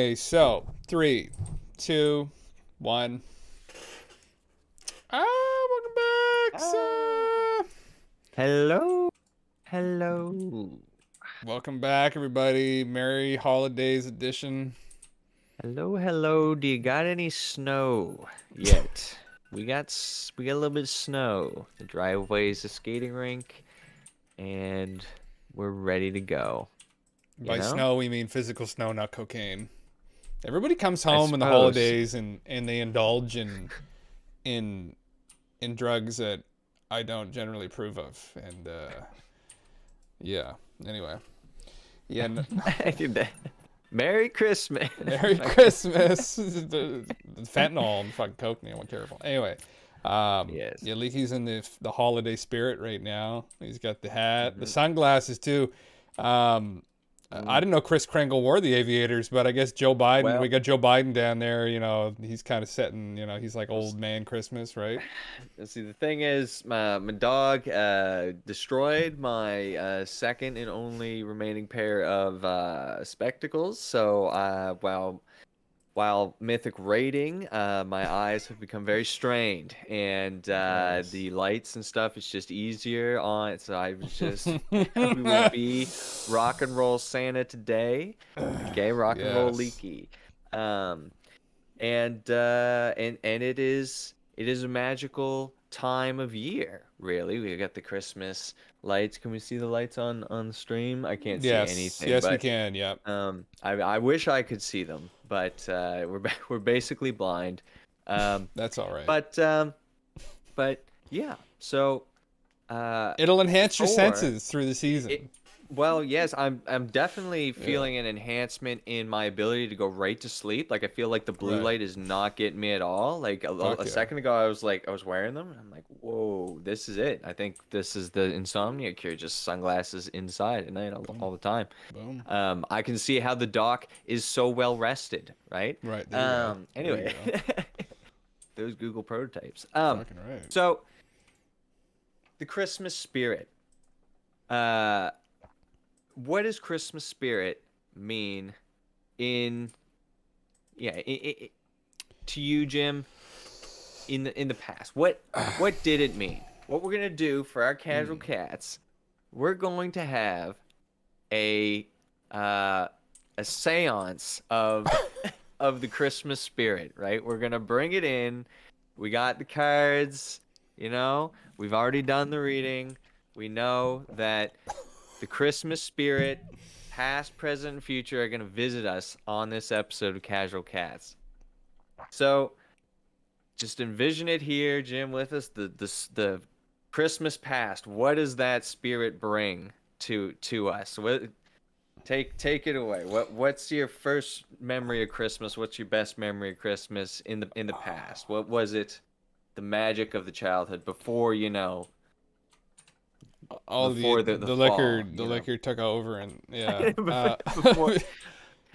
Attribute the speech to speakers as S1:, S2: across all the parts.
S1: Okay, so 3, 2, 1. Welcome back.
S2: Ah, hello, hello,
S1: Welcome back, everybody. Merry Holidays edition.
S2: hello. Do you got any snow yet? We got a little bit of snow. The driveway is a skating rink, and we're ready to go. You
S1: By
S2: know?
S1: snow, we mean physical snow, not cocaine. Everybody comes
S2: I
S1: home in the
S2: suppose.
S1: holidays and they indulge in in drugs that I don't generally approve of. And yeah. Anyway, yeah.
S2: Merry Christmas.
S1: Merry Christmas. The fentanyl and fucking coke, man. Careful. Anyway,
S2: Yes.
S1: yeah, Leaky's in the holiday spirit right now. He's got the hat, the
S2: hmm
S1: sunglasses too. Um, I
S2: Mm.
S1: didn't know Chris Kringle wore the aviators, but I guess Joe Biden. We
S2: Well,
S1: got Joe Biden down there. He's kind of setting. He's like
S2: well,
S1: old man Christmas, right?
S2: see, the thing is, my dog destroyed my second and only remaining pair of spectacles. So while mythic raiding, my eyes have become very strained, and
S1: Nice.
S2: the lights and stuff is just easier on. So I was just we will be rock and roll Santa today. Okay, rock and roll
S1: Yes.
S2: Leaky. Um, and it is a magical time of year, really. We got the Christmas lights. Can we see the lights on the stream? I can't see
S1: Yes.
S2: anything,
S1: Yes, we
S2: but
S1: can. Yep.
S2: I wish I could see them, but we're basically blind. Um,
S1: That's all right.
S2: but um, but yeah, so
S1: It'll enhance your
S2: Thor.
S1: senses through the
S2: It,
S1: season.
S2: well, yes, I'm definitely
S1: Yeah.
S2: feeling an enhancement in my ability to go right to sleep. Like I feel like the blue
S1: Right.
S2: light is not getting me at all. Like
S1: Fuck
S2: a
S1: yeah.
S2: second ago, I was wearing them, and I'm like, whoa, this is it. I think this is the insomnia cure. Just sunglasses inside at night
S1: Boom.
S2: all the time.
S1: Boom.
S2: I can see how the dock is so well rested, right?
S1: Right. There you go. There you
S2: Anyway,
S1: go.
S2: those Google prototypes.
S1: Fucking right.
S2: So the Christmas spirit. Uh, what does Christmas spirit mean in to you, Jim, in the past? What did it mean? What we're gonna do for our casual
S1: Mm.
S2: cats? We're going to have a uh, a séance of of the Christmas spirit, right? We're gonna bring it in. We got the cards, We've already done the reading. We know that the Christmas spirit, past, present, and future, are gonna visit us on this episode of Casual Cats. So just envision it here, Jim, with us. The Christmas past. What does that spirit bring to us? Take it away. What's your first memory of Christmas? What's your best memory of Christmas in the past? What was it? The magic of the childhood before
S1: All
S2: before the
S1: the liquor
S2: fall.
S1: took over and yeah.
S2: Before,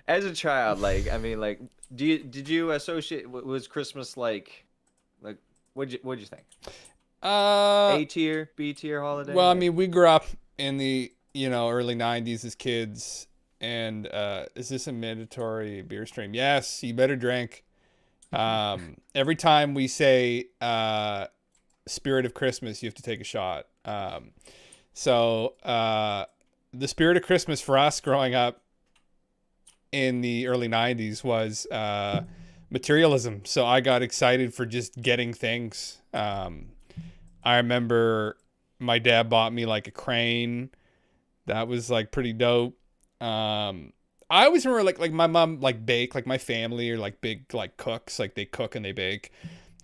S2: as a child, like I mean, like, did you associate was Christmas like what'd you think?
S1: uh
S2: A tier, B tier holiday,
S1: well, I
S2: like.
S1: mean, we grew up in the early '90s as kids, and is this a mandatory beer stream? Yes, you better drink. Every time we say "Spirit of Christmas," you have to take a shot. So the spirit of Christmas for us growing up in the early 90s was materialism. So I got excited for just getting things. I remember my dad bought me like a crane. That was like pretty dope. I always remember like my mom like bake, like my family are like big like cooks, like they cook and they bake.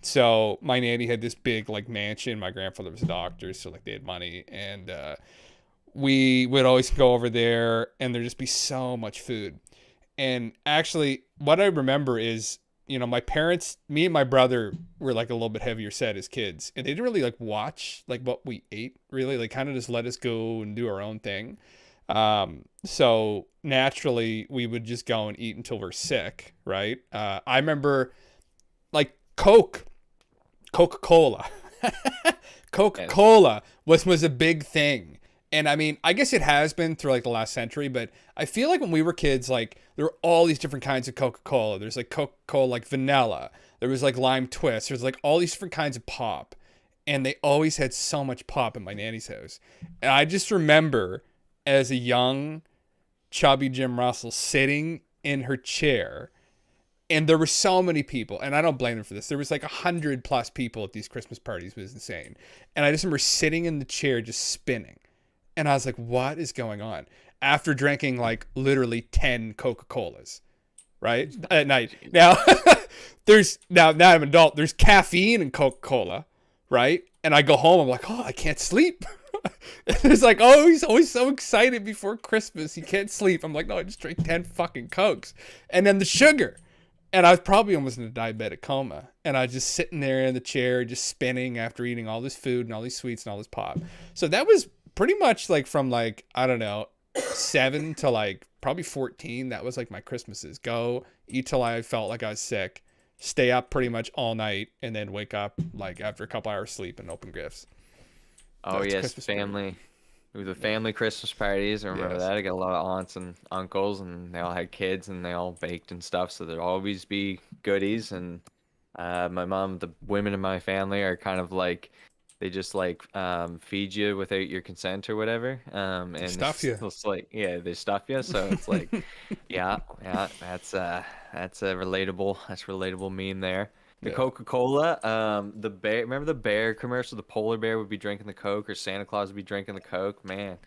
S1: So my nanny had this big like mansion. My grandfather was a doctor, so like they had money, and we would always go over there, and there'd just be so much food. And actually, what I remember is, my parents, me and my brother were like a little bit heavier set as kids, and they didn't really like watch like what we ate. Really, like kind of just let us go and do our own thing. So naturally, we would just go and eat until we're sick, right? I remember like Coca Cola. Coca
S2: Yes.
S1: Cola was a big thing And I mean, I guess it has been through like the last century, but I feel like when we were kids, like there were all these different kinds of Coca-Cola. There's like Coca-Cola like vanilla. There was like lime twist. There's like all these different kinds of pop. And they always had so much pop at my nanny's house. And I just remember as a young, chubby Jim Russell sitting in her chair, and there were so many people, and I don't blame him for this. There was like 100+ people at these Christmas parties. It was insane. And I just remember sitting in the chair just spinning. And I was like, what is going on? After drinking like literally 10 Coca-Colas, right? At night. Now, now I'm an adult, there's caffeine in Coca-Cola, right? And I go home, I'm like, oh, I can't sleep. It's like, oh, he's always so excited before Christmas. He can't sleep. I'm like, no, I just drank 10 fucking Cokes. And then the sugar. And I was probably almost in a diabetic coma. And I was just sitting there in the chair, just spinning after eating all this food and all these sweets and all this pop. So that was pretty much like from like, I don't know, 7 to like probably 14. That was like my Christmases. Go eat till I felt like I was sick, stay up pretty much all night, and then wake up like after a couple hours sleep and open gifts.
S2: Oh,
S1: That's
S2: yes,
S1: Christmas
S2: family. It was the family Christmas parties. I remember
S1: Yes.
S2: that. I got a lot of aunts and uncles, and they all had kids, and they all baked and stuff. So there'd always be goodies. And my mom, the women in my family are kind of like, they just like feed you without your consent or whatever. And
S1: Stuff you.
S2: it's like, yeah, they stuff you. So it's like, yeah, that's a relatable meme there. The
S1: Yeah.
S2: Coca-Cola, the bear, remember the bear commercial? The polar bear would be drinking the Coke, or Santa Claus would be drinking the Coke. Man,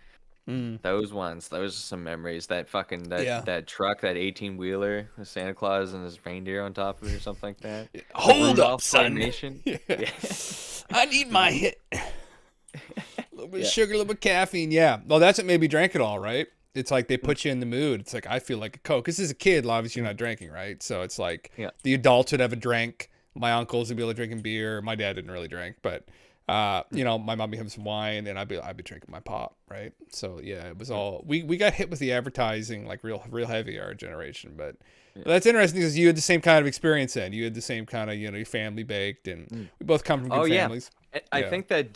S1: Mm.
S2: those are some memories. That fucking
S1: Yeah.
S2: that truck, that 18-wheeler with Santa Claus and his reindeer on top of it or something like that. The
S1: Hold up,
S2: Rudolph
S1: son.
S2: Claymation.
S1: Yeah.
S2: Yeah.
S1: I need my hit. A little bit
S2: Yeah.
S1: of sugar, a little bit of caffeine. Yeah. Well, that's what made me drink it all, right? It's like they put you in the mood. It's like I feel like a Coke. Because as a kid, obviously you're not drinking, right? So it's like
S2: Yeah.
S1: the adults would have a drink. My uncles would be like drinking beer. My dad didn't really drink, but you know, my mom would have some wine, and I'd be drinking my pop, right? So yeah, it was all we got hit with the advertising like real heavy our generation, but that's interesting because you had the same kind of experience then. You had the same kind of, you know, your family baked, and we both come from good
S2: Oh yeah.
S1: families.
S2: I
S1: Yeah.
S2: think that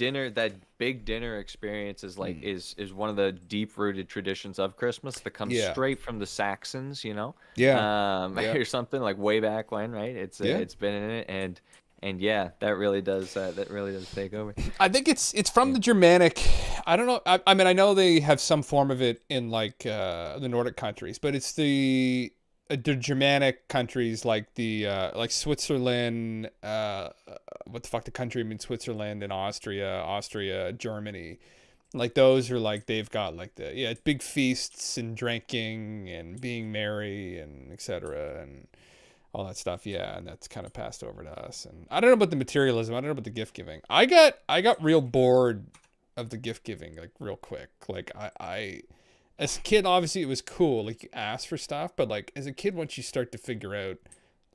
S2: big dinner experience is like is one of the deep rooted traditions of Christmas that comes
S1: Yeah.
S2: straight from the Saxons, you know,
S1: Yeah. Yeah.
S2: or something like way back when, right?
S1: Yeah.
S2: It's been in it, and yeah, that really does take over.
S1: I think it's from the Germanic. I don't know. I mean, I know they have some form of it in like the Nordic countries, but it's the Germanic countries like the like Switzerland. What the fuck the country? I mean, Switzerland and Austria, Germany. Like those are like they've got like the big feasts and drinking and being merry and etc. and all that stuff. Yeah, and that's kind of passed over to us. And I don't know about the materialism. I don't know about the gift giving. I got real bored of the gift giving like real quick. Like I as a kid, obviously it was cool. Like you ask for stuff, but like as a kid, once you start to figure out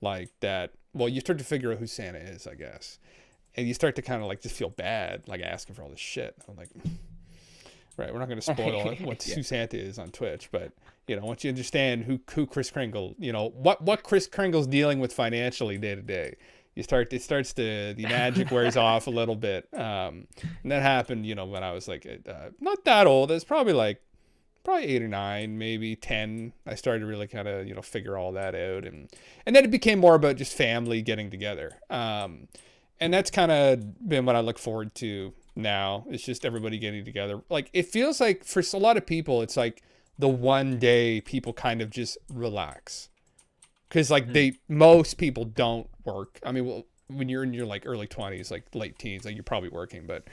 S1: like that, well, you start to figure out who Santa is, I guess, and you start to kind of like just feel bad, like asking for all this shit. I'm like, right, we're not going to spoil who Santa is on Twitch, but you know, once you understand who Kris Kringle, you know what Kris Kringle's dealing with financially day to day, the magic wears off a little bit. And that happened, you know, when I was like not that old. It's probably 8 or 9, maybe 10. I started to really kind of, you know, figure all that out, and then it became more about just family getting together. And that's kind of been what I look forward to now. It's just everybody getting together. Like it feels like for a lot of people, it's like the one day people kind of just relax, because like most people don't work. I mean, well, when you're in your like early 20s, like late teens, like you're probably working, but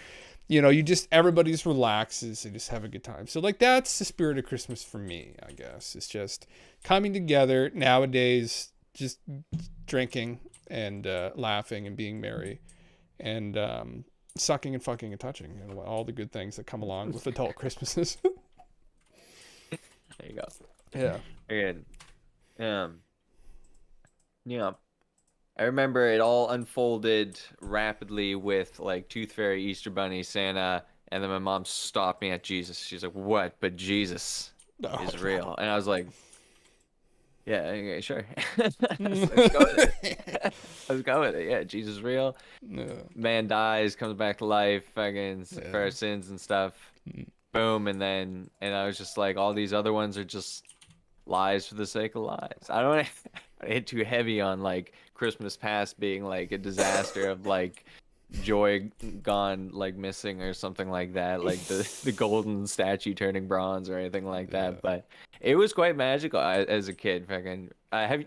S1: you know, everybody just relaxes and just have a good time. So like that's the spirit of Christmas for me, I guess. It's just coming together nowadays, just drinking and laughing and being merry, and sucking and fucking and touching, and all the good things that come along with adult Christmases.
S2: There you go.
S1: Yeah.
S2: Very good. Yeah. I remember it all unfolded rapidly with like Tooth Fairy, Easter Bunny, Santa, and then my mom stopped me at Jesus. She's like, "What? But Jesus is real." And I was like, "Yeah, okay, sure. Let's go with it. Let's go with it. Yeah, Jesus is real.
S1: Yeah.
S2: Man dies, comes back to life, fucking for our sins and stuff." boom, and I was just like, all these other ones are just lies for the sake of lies. I don't I hit too heavy on like Christmas Past being like a disaster of like joy gone like missing or something like that, like the golden statue turning bronze or anything like
S1: Yeah.
S2: that. But it was quite magical as a kid. Fucking,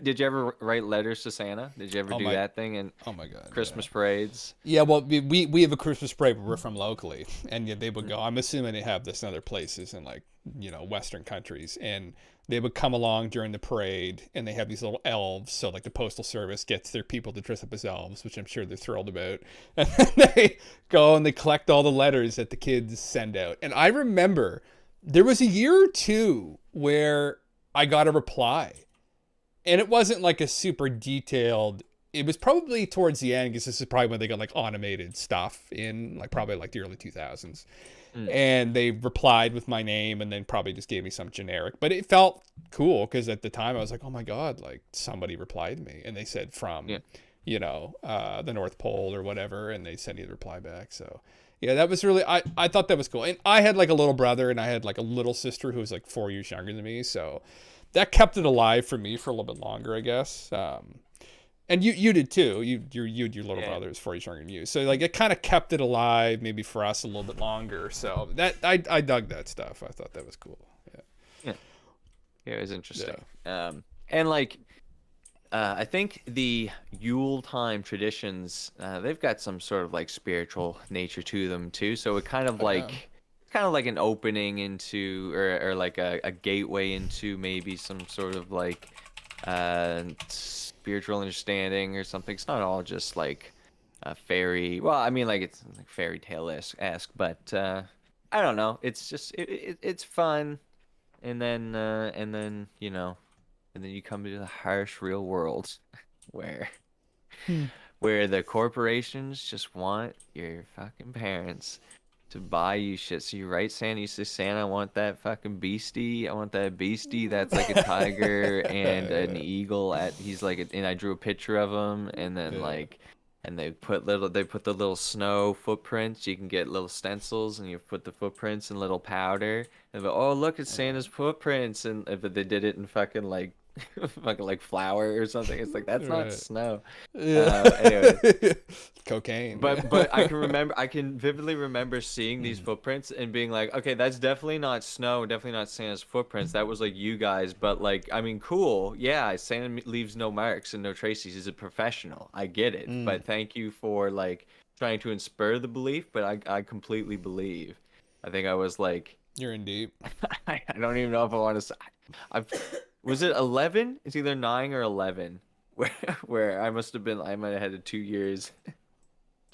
S2: did you ever write letters to Santa? Did you ever
S1: Oh
S2: do
S1: my,
S2: that thing in
S1: oh my God.
S2: Christmas parades?
S1: Yeah, well, we have a Christmas parade, but we're from locally, and yeah, they would go. I'm assuming they have this in other places in like Western countries, and they would come along during the parade, and they have these little elves. So like the postal service gets their people to dress up as elves, which I'm sure they're thrilled about, and then they go and they collect all the letters that the kids send out. And I remember there was a year or two where I got a reply, and it wasn't like a super detailed. It was probably towards the end because this is probably when they got like automated stuff in like probably like the early 2000s.
S2: Mm.
S1: And they replied with my name and then probably just gave me some generic. But it felt cool because at the time I was like, oh my God, like somebody replied to me. And they said from,
S2: Yeah.
S1: the North Pole or whatever. And they sent you the reply back. So yeah, that was really, I thought that was cool. And I had like a little brother and I had like a little sister who was like 4 years younger than me. So that kept it alive for me for a little bit longer, I guess. And you did too. Your little
S2: Yeah.
S1: brother is 4 years younger than you, so like it kind of kept it alive, maybe for us a little bit longer. So that I dug that stuff. I thought that was cool. Yeah.
S2: Yeah, it was interesting. And like, I think the Yule time traditions, they've got some sort of like spiritual nature to them too. So it kind of
S1: Oh,
S2: like,
S1: yeah.
S2: kind of like an opening into, or like a gateway into maybe some sort of like, spiritual understanding or something. It's not all just like a fairy. Well, I mean, like it's like fairy tale esque, but I don't know. It's just it's fun, and then and then you come to the harsh real world where
S1: Hmm.
S2: where the corporations just want your fucking parents to buy you shit. So you write Santa, you say, Santa, I want that fucking beastie. I want that beastie that's like a tiger and an eagle he's like and I drew a picture of him, and then
S1: Yeah.
S2: like and they put the little snow footprints. You can get little stencils and you put the footprints in little powder and go, oh look at Santa's footprints, and but they did it in fucking like fucking like flour or something. It's like that's not
S1: Right.
S2: snow.
S1: Yeah.
S2: Anyway.
S1: Cocaine.
S2: But I can vividly remember seeing these footprints and being like, okay, that's definitely not snow, definitely not Santa's footprints. That was like you guys, but like, I mean, cool, yeah. Santa leaves no marks and no traces. He's a professional. I get it,
S1: Mm.
S2: but thank you for like trying to inspire the belief. But I completely believe. I think I was like,
S1: You're in deep.
S2: I don't even know if I want to say. I was it 11? It's either 9 or 11. Where I must have been. I might have had 2 years.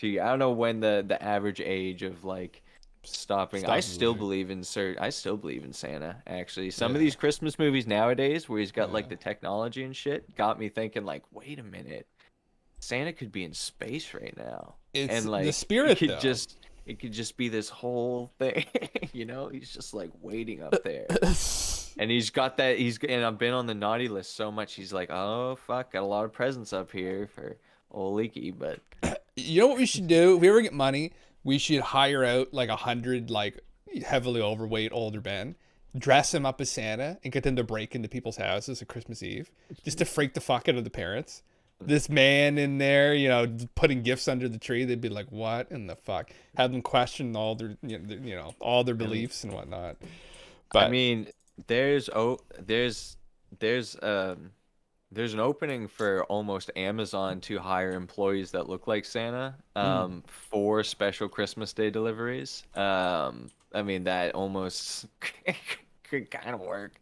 S2: I don't know when the average age of like stopping. I still
S1: believing.
S2: believe in I still believe in Santa. Actually, some of
S1: Yeah.
S2: these Christmas movies nowadays, where he's got like
S1: Yeah.
S2: the technology and shit, got me thinking like, wait a minute, Santa could be in space right now,
S1: It's
S2: and like
S1: the spirit,
S2: it
S1: though.
S2: could just be this whole thing. He's just like waiting up there. And he's got that. And I've been on the naughty list so much. He's like, oh fuck, got a lot of presents up here for old Leaky. But
S1: You know what we should do? If we ever get money, we should hire out like 100 like heavily overweight older men, dress them up as Santa, and get them to break into people's houses at Christmas Eve, just to freak the fuck out of the parents. This man in there, putting gifts under the tree, they'd be like, "What in the fuck?" Have them question all their, all their beliefs and whatnot. But
S2: I mean, there's there's an opening for almost Amazon to hire employees that look like Santa for special Christmas Day deliveries. I mean that almost could kind of work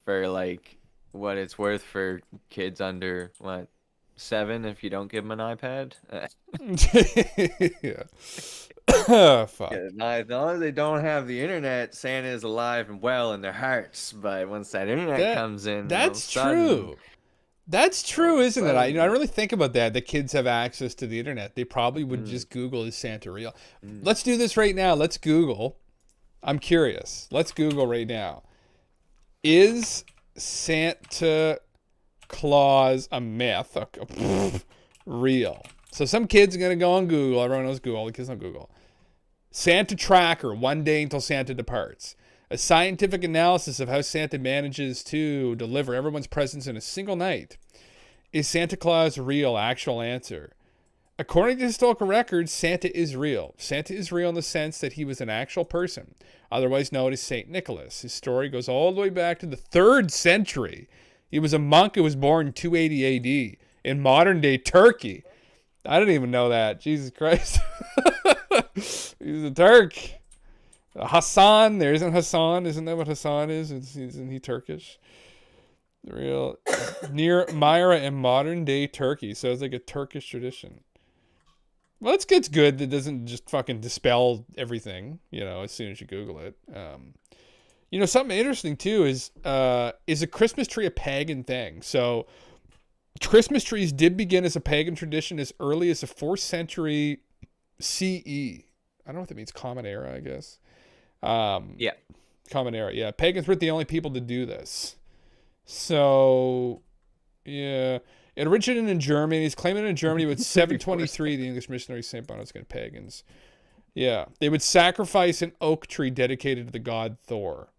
S2: for like what it's worth for kids under what 7 if you don't give them an iPad.
S1: yeah. Fuck.
S2: As long as they don't have the internet, Santa is alive and well in their hearts. But once that internet
S1: That-
S2: comes in, all of a
S1: That's
S2: sudden-
S1: true. That's true, isn't it? I
S2: sudden-
S1: really think about that. The kids have access to the internet. They probably would just Google, is Santa real? Let's do this right now. Let's Google. I'm curious. Let's Google right now. Is Santa Claus a myth? Okay. Real. So some kid's going to go on Google. Everyone knows Google. The kids know Google. Santa Tracker, one day until Santa departs. A scientific analysis of how Santa manages to deliver everyone's presents in a single night. Is Santa Claus real? Actual answer. According to historical records, Santa is real. Santa is real in the sense that he was an actual person, otherwise known as Saint Nicholas. His story goes all the way back to the 3rd century. He was a monk who was born in 280 AD in modern-day Turkey. I didn't even know that. Jesus Christ. He's a Turk. Hassan. There isn't Hassan. Isn't that what Hassan is? Isn't he Turkish? Real near Myra in modern day Turkey. So it's like a Turkish tradition. Well, it's good. That doesn't just fucking dispel everything, as soon as you Google it. Something interesting too is a Christmas tree a pagan thing? So Christmas trees did begin as a pagan tradition as early as the 4th century CE. I don't know what that means. Common Era, I guess.
S2: Yeah.
S1: Common Era. Yeah. Pagans weren't the only people to do this. So, yeah. It originated in Germany. He's claiming it in Germany with 723, the English missionary St. Bonaventure pagans. Yeah. They would sacrifice an oak tree dedicated to the god Thor.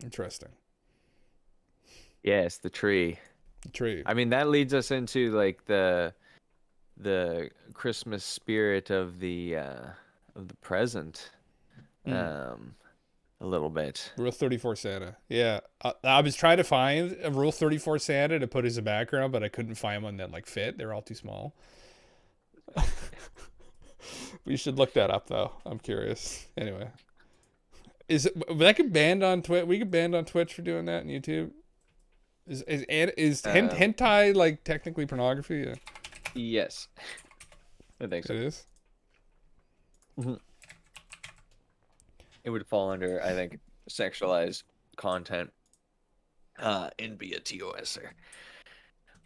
S1: Interesting.
S2: Yes, the tree.
S1: The tree.
S2: I mean, that leads us into like the Christmas spirit of the present, a little bit.
S1: Rule 34 Santa. Yeah. I was trying to find a Rule 34 Santa to put as a background, but I couldn't find one that fit. They're all too small. We should look that up though. I'm curious. Anyway. That could banned on Twitch? We could banned on Twitch for doing that on YouTube? Is hentai technically pornography? Yeah.
S2: Yes. I think so.
S1: It is?
S2: Mm-hmm. It would fall under, I think, sexualized content. And be a TOSer.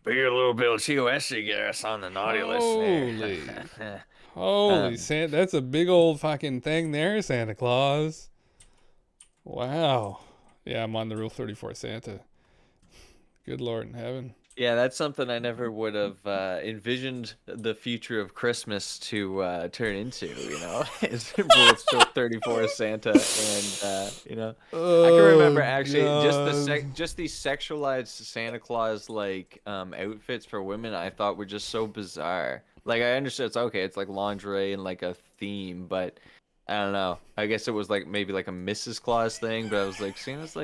S2: Be a little bit of TOSer, get us on the naughty list there.
S1: Holy Santa, that's a big old fucking thing there, Santa Claus. Wow. Yeah, I'm on the Rule 34 Santa. Good Lord in heaven.
S2: Yeah, that's something I never would have envisioned the future of Christmas to turn into, is Rule 34 Santa, and I can remember actually just these sexualized Santa Claus outfits for women I thought were just so bizarre. Like I understood it's like lingerie and like a theme, but I don't know. I guess it was maybe a Mrs. Claus thing, but I was like, Santa's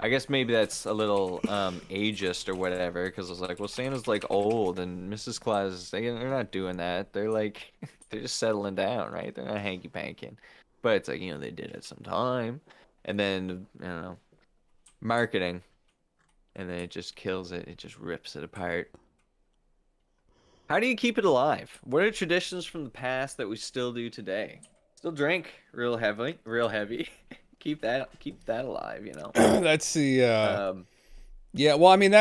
S2: I guess maybe that's a little ageist or whatever, because I was like, well, Santa's old and Mrs. Claus, they're not doing that. They're they're just settling down, right? They're not hanky panking. But it's they did it sometime, and then I don't know, marketing, and then it just kills it. It just rips it apart. How do you keep it alive? What are traditions from the past that we still do today? Still drink real heavy. Keep that alive,
S1: That's the yeah, well, I mean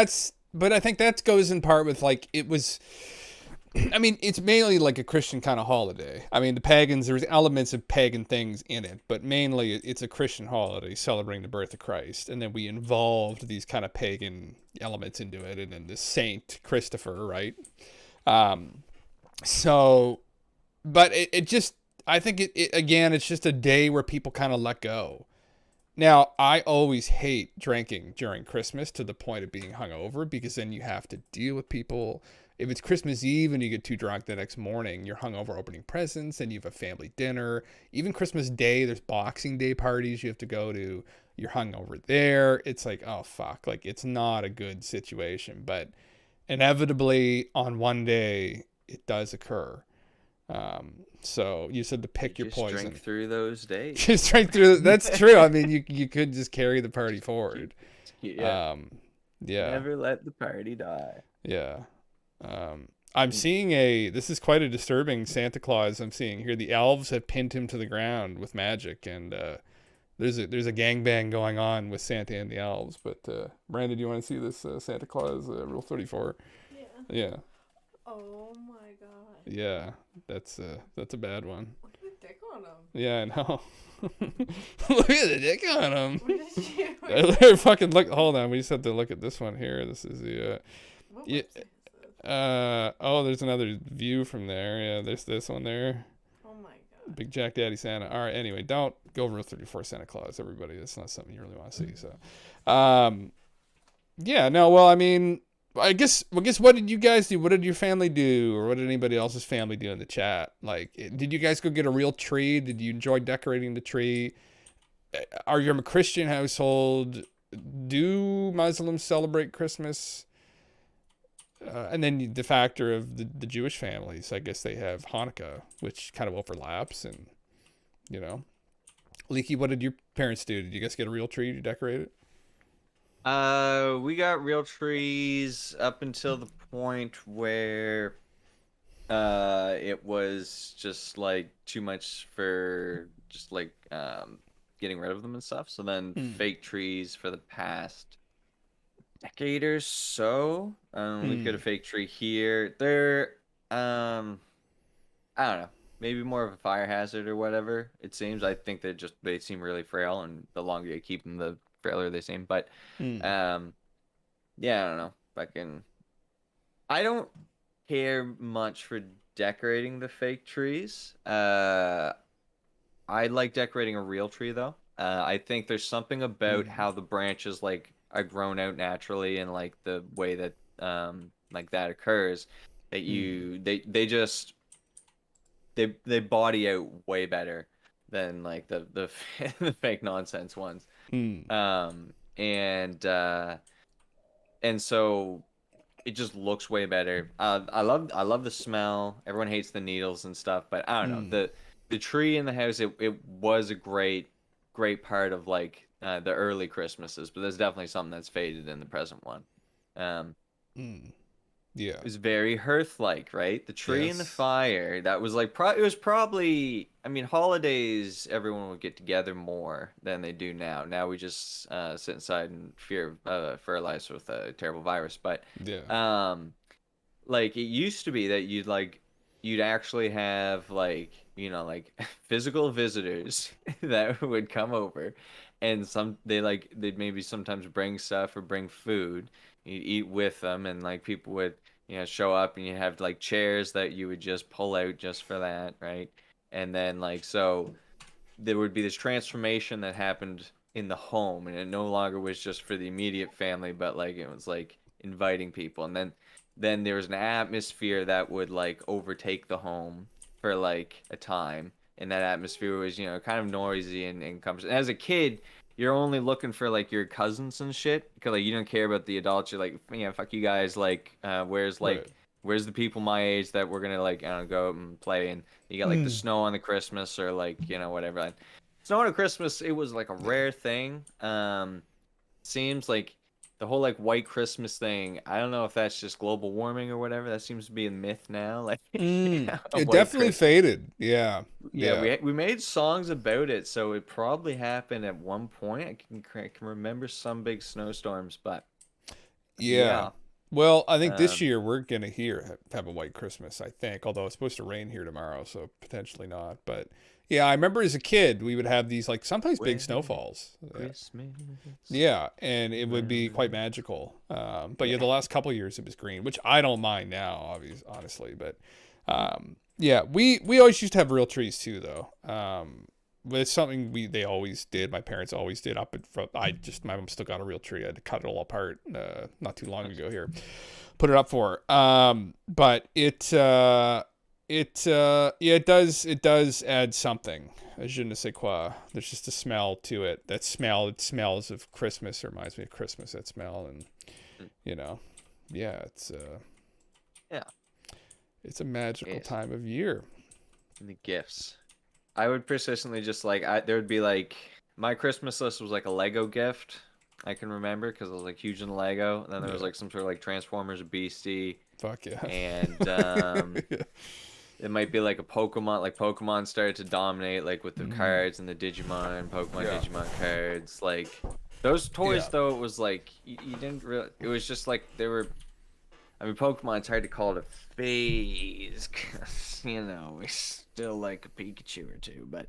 S1: but I think that goes in part with it was, I mean, it's mainly a Christian kind of holiday. I mean, the pagans, there's elements of pagan things in it, but mainly it's a Christian holiday celebrating the birth of Christ, and then we involved these kind of pagan elements into it, and then the Saint Christopher, right? So, but it just, I think it again, it's just a day where people kind of let go. Now, I always hate drinking during Christmas to the point of being hungover, because then you have to deal with people. If it's Christmas Eve and you get too drunk the next morning, you're hungover opening presents, and you have a family dinner. Even Christmas Day, there's Boxing Day parties you have to go to. You're hungover there. It's oh, fuck. It's not a good situation. But inevitably, on one day, it does occur. So you said to pick your poison.
S2: Drink through those days.
S1: Just drink through. That's true. I mean, you could just carry the party forward.
S2: Yeah.
S1: Yeah.
S2: Never let the party die.
S1: Yeah. I'm seeing this is quite a disturbing Santa Claus I'm seeing here. The elves have pinned him to the ground with magic, and there's a gangbang going on with Santa and the elves. But Brandon, do you want to see this Santa Claus Rule 34?
S3: Yeah.
S1: Yeah.
S3: Oh my god.
S1: Yeah, that's a bad one.
S3: Look at the dick on him.
S1: Yeah, I know. Look at the dick on him.
S3: What did you
S1: Fucking look. Hold on, we just have to look at this one here. This is the.
S3: What
S1: Yeah,
S3: website is this?
S1: Oh, there's another view from there. Yeah, there's this one there.
S3: Oh my god.
S1: Big Jack Daddy Santa. All right. Anyway, don't go Rule 34 Santa Claus, everybody. That's not something you really want to see. So, yeah. No. Well, I mean, what did you guys do? What did your family do, or what did anybody else's family do in the chat? Like, did you guys go get a real tree? Did you enjoy decorating the tree? Are you a Christian household? Do Muslims celebrate Christmas? And then the factor of the Jewish families, I guess they have Hanukkah, which kind of overlaps. And, you know, Leaky, what did your parents do? Did you guys get a real tree to decorate it?
S2: We got real trees up until the point where it was just like too much for just like getting rid of them and stuff. So then fake trees for the past decade or so. We've got a fake tree here. They're I don't know, maybe more of a fire hazard or whatever. It seems. I think they seem really frail, and the longer you keep them, the frailer they seem. But yeah, I don't know. I don't care much for decorating the fake trees. I like decorating a real tree though. I think there's something about how the branches like are grown out naturally, and like the way that like that occurs, that they body out way better than like the the fake nonsense ones. And so it just looks way better. I love the smell. Everyone hates the needles and stuff, but I don't know, the tree in the house. It was a great part of like the early Christmases, but there's definitely something that's faded in the present one.
S1: Yeah.
S2: It was very hearth-like, right? The tree and the
S1: Yes.
S2: fire. That was like it was probably. I mean, holidays. Everyone would get together more than they do now. Now we just sit inside and fear for our lives with a terrible virus. But
S1: Yeah.
S2: like it used to be that you'd actually have like like physical visitors that would come over, and they'd maybe sometimes bring stuff or bring food. You'd eat with them, and like people would show up, and you have like chairs that you would just pull out just for that, right? And then like so there would be this transformation that happened in the home, and it no longer was just for the immediate family, but like it was like inviting people. And then there was an atmosphere that would like overtake the home for like a time, and that atmosphere was kind of noisy and comes. And as a kid, you're only looking for like your cousins and shit, because like you don't care about the adults. You're like, fuck you guys. Like, where's
S1: Right.
S2: the people my age that we're gonna like go out and play? And you got like the snow on the Christmas, or like whatever. And snow on a Christmas, it was like a rare thing. Seems like the whole like white Christmas thing. I don't know if that's just global warming or whatever. That seems to be a myth now. Like a
S1: It
S2: white
S1: definitely
S2: Christmas.
S1: faded. Yeah.
S2: Yeah, we made songs about it, so it probably happened at one point. I can remember some big snowstorms, but
S1: Yeah. Well, I think this
S2: Um,
S1: year we're gonna have a white Christmas. I think, although it's supposed to rain here tomorrow, so potentially not. But yeah, I remember as a kid we would have these like sometimes big
S2: When
S1: snowfalls.
S2: Christmas.
S1: Yeah, and it would be quite magical. But yeah, the last couple of years it was green, which I don't mind now, honestly. But yeah, we always used to have real trees too, though. But it's something they always did. My parents always did. My mom still got a real tree. I had to cut it all apart not too long ago here, put it up for her. But yeah, it does add something. Je ne sais quoi. There's just a smell to it. It smells of Christmas. It reminds me of Christmas. That smell, and yeah,
S2: Yeah,
S1: it's a magical
S2: yes.
S1: time of year.
S2: The gifts. I would persistently just like there would be like my Christmas list was like a Lego gift. I can remember because I was like huge in Lego. And then there was
S1: Yeah.
S2: like some sort of like Transformers Beastie,
S1: Fuck yeah.
S2: and it might be like a Pokemon. Like Pokemon started to dominate, like with the cards and the Digimon, Pokemon,
S1: Yeah.
S2: Digimon cards. Like those toys,
S1: Yeah.
S2: though, it was like you didn't really. It was just like they were. I mean, Pokemon. It's hard to call it a phase, 'cause, we still like a Pikachu or two, but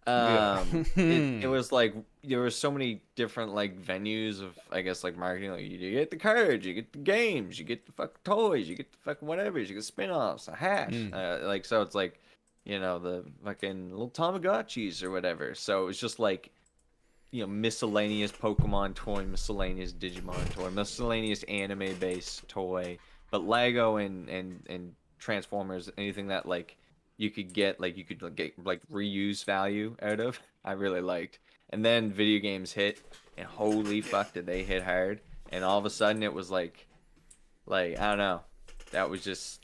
S1: Yeah.
S2: It was like there were so many different like venues of I guess like marketing. Like you get the cards, you get the games, you get the fucking toys, you get the fucking whatever, you get spin-offs, a hat.
S1: Mm.
S2: Like so it's like the fucking little Tamagotchis or whatever. So it's just like miscellaneous Pokemon toy, miscellaneous Digimon toy, miscellaneous anime based toy, but Lego and Transformers, anything that like you could get like you could like, get like reuse value out of, I really liked. And then video games hit, and holy fuck, did they hit hard! And all of a sudden it was like I don't know, that was just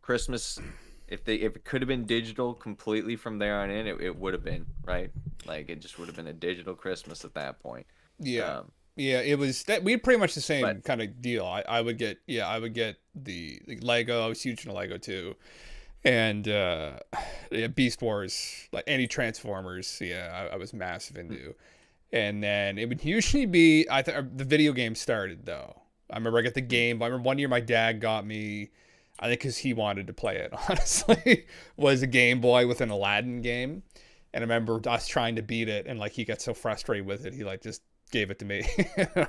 S2: Christmas. If it could have been digital completely from there on in, it would have been right. Like it just would have been a digital Christmas at that point.
S1: Yeah.
S2: Um,
S1: Yeah, it was that we had pretty much the
S2: but
S1: same kind of deal. I would get I would get the Lego. I was huge into Lego too. And yeah, Beast Wars, like any Transformers, yeah, I was massive into. And then it would usually be the video game started though. I remember I got the game. I remember one year my dad got me, I think because he wanted to play it. Honestly, was a Game Boy with an Aladdin game, and I remember us trying to beat it, and like he got so frustrated with it, he like just gave it to me.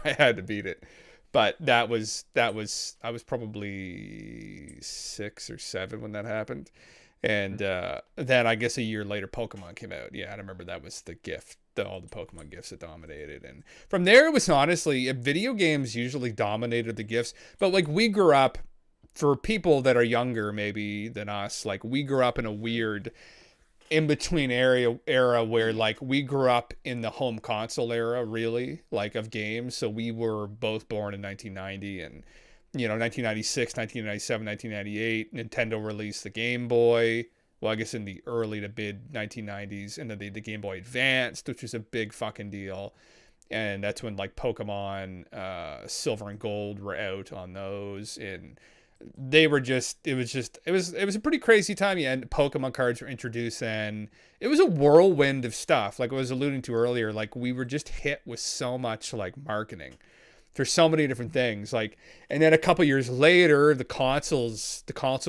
S1: I had to beat it. But that was I was probably 6 or 7 when that happened. And then I guess a year later, Pokemon came out. Yeah, I remember that was the gift, all the Pokemon gifts that dominated. And from there, it was honestly, video games usually dominated the gifts. But like we grew up, for people that are younger maybe than us, like we grew up in a weird in between era where like we grew up in the home console era, really, like of games. So we were both born in 1990, and 1996, 1997, 1998 Nintendo released the Game Boy. Well, I guess in the early to mid 1990s, and then the Game Boy Advanced, which was a big fucking deal. And that's when like Pokemon Silver and Gold were out on those. And they were just it was a pretty crazy time. Yeah, and Pokemon cards were introduced, and it was a whirlwind of stuff. Like I was alluding to earlier, like we were just hit with so much like marketing for so many different things. Like, and then a couple years later, the console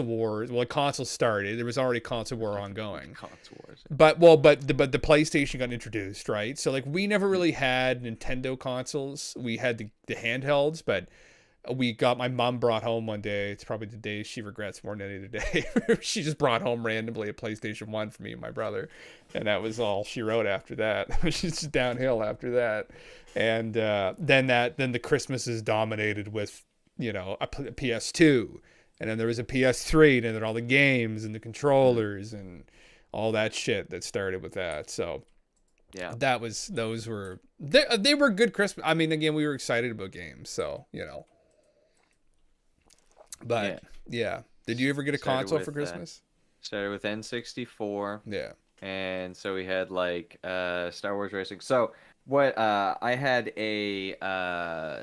S1: wars, well, the console started. There was already console war ongoing.
S2: console wars.
S1: But the PlayStation got introduced, right? So like we never really had Nintendo consoles. We had the handhelds, but my mom brought home one day. It's probably the day she regrets more than any other day. She just brought home randomly a PlayStation 1 for me and my brother. And that was all she wrote after that. She's just downhill after that. And then the Christmas is dominated with, a PS2. And then there was a PS3, and then all the games and the controllers and all that shit that started with that. So
S2: Yeah.
S1: those were, they were good Christmas. I mean, again, we were excited about games. So, But yeah. Did you ever get a console for Christmas?
S2: Started with N64,
S1: Yeah.
S2: and so we had like Star Wars Racing. So what I had a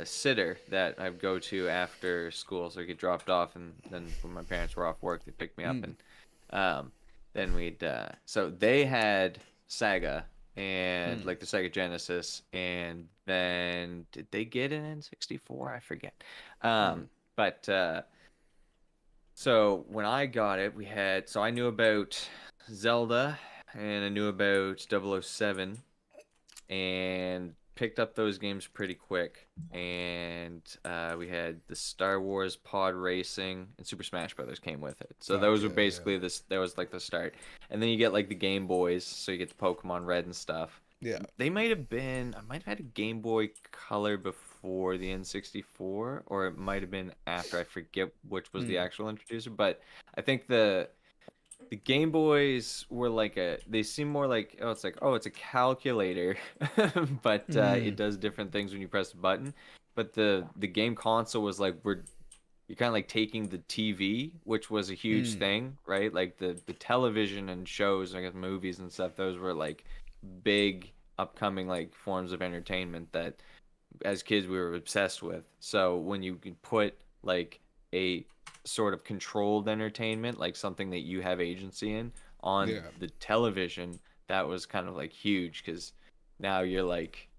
S2: sitter that I'd go to after school, so I get dropped off, and then when my parents were off work, they picked me up, and then we'd so they had Sega and like the Sega Genesis, and then did they get an N64? I forget. But so when I got it, so I knew about Zelda and I knew about 007 and picked up those games pretty quick. And we had the Star Wars Pod Racing, and Super Smash Brothers came with it. So those were basically that was like the start. And then you get like the Game Boys, so you get the Pokemon Red and stuff.
S1: Yeah.
S2: I might have had a Game Boy Color before the N64, or it might have been after. I forget which was the actual introducer, but I think the Game Boys were they seem more like, it's a calculator, but it does different things when you press the button. But the game console was like, you're kind of like taking the TV, which was a huge thing, right? Like the television and shows, I guess movies and stuff, those were like big upcoming like forms of entertainment that as kids we were obsessed with. So when you could put like a sort of controlled entertainment, like something that you have agency in on the television, that was kind of like huge, because now you're like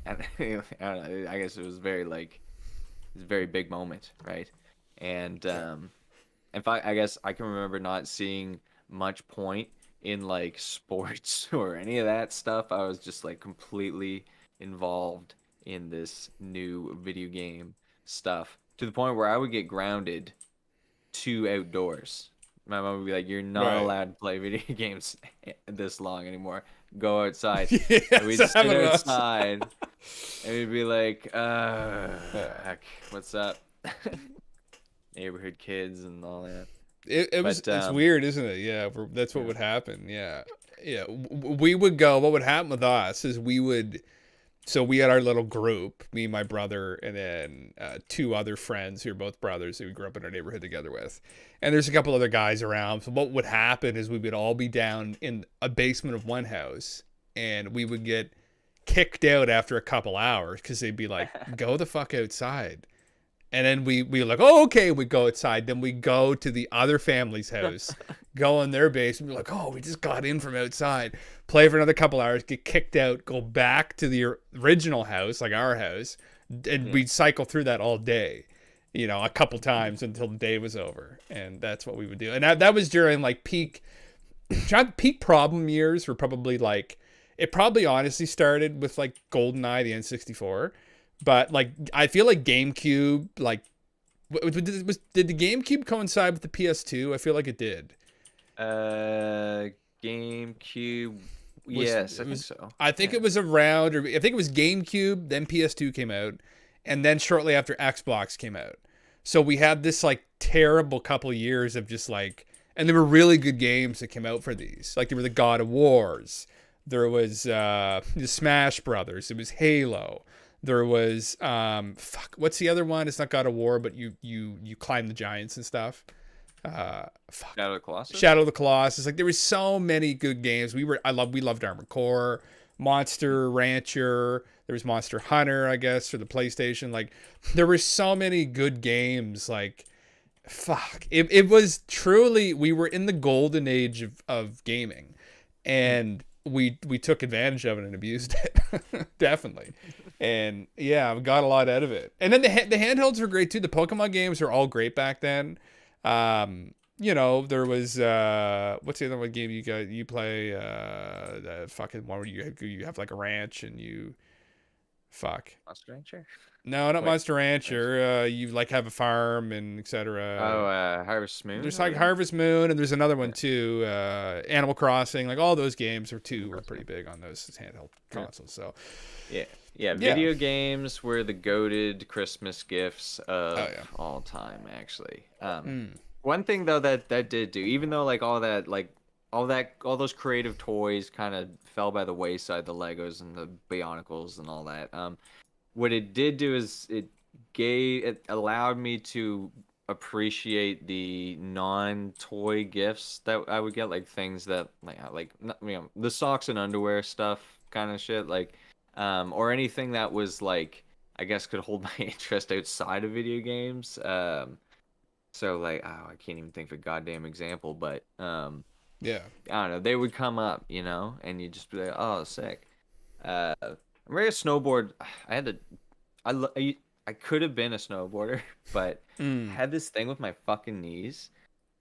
S2: I don't know, I guess it was a very big moment, right? And in fact, I guess I can remember not seeing much point in like sports or any of that stuff. I was just like completely involved in this new video game stuff to the point where I would get grounded to outdoors. My mom would be like, "You're not
S1: Right.
S2: allowed to play video games this long anymore. Go outside." And we'd
S1: Yes,
S2: sit
S1: happened to us.
S2: outside, and we'd be like,
S1: Yeah.
S2: heck, what's up?" Neighborhood kids and all that.
S1: It was
S2: But,
S1: it's weird, isn't it? Yeah, that's what would happen. Yeah, yeah. We would go. What would happen with us is we would. So we had our little group, me, my brother, and then two other friends who are both brothers who we grew up in our neighborhood together with. And there's a couple other guys around. So what would happen is we would all be down in a basement of one house, and we would get kicked out after a couple hours because they'd be like, "Go the fuck outside." And then we were like, "Oh, okay." We go outside. Then we go to the other family's house, go in their basement. We're like, "Oh, we just got in from outside." Play for another couple hours, get kicked out, go back to the original house, like our house, and we'd cycle through that all day, a couple times until the day was over. And that's what we would do. And that was during like peak problem years were probably like, it probably honestly started with like GoldenEye, the N64. But like, I feel like GameCube, like, did the GameCube coincide with the PS2? I feel like it did.
S2: GameCube. Yes, I think so.
S1: I think it was around, or I think it was GameCube, then PS2 came out, and then shortly after Xbox came out. So we had this like terrible couple years of just like, and there were really good games that came out for these. Like there were the God of Wars, there was the Smash Brothers, it was Halo. There was what's the other one? It's not God of War, but you climb the giants and stuff.
S2: Shadow of the Colossus.
S1: Shadow of the Colossus. Like there was so many good games. We loved Armored Core, Monster Rancher. There was Monster Hunter, I guess, for the PlayStation. Like there were so many good games. Like it was truly, we were in the golden age of gaming, and we took advantage of it and abused it. Definitely. And yeah, we got a lot out of it. And then the handhelds were great too. The Pokemon games were all great back then. There was what's the other one game you play, the fucking one where you have like a ranch and
S2: Monster Rancher.
S1: No, not
S2: Wait.
S1: Monster Rancher. You like have a farm and etc.
S2: Oh, Harvest Moon.
S1: There's like Harvest Moon, and there's another one too, Animal Crossing. Like all those games were pretty big on those handheld consoles. So
S2: yeah. Video games were the goated Christmas gifts of all time, actually. One thing though that did do, even though like all those creative toys kind of fell by the wayside, the Legos and the Bionicles and all that. What it did do is it allowed me to appreciate the non-toy gifts that I would get, like things that like the socks and underwear stuff kind of shit, like or anything that was like, I guess, could hold my interest outside of video games. So like, I can't even think of a goddamn example, but
S1: yeah,
S2: I don't know, they would come up, and you'd just be like, oh, sick. I'm ready to snowboard. I could have been a snowboarder, but I had this thing with my fucking knees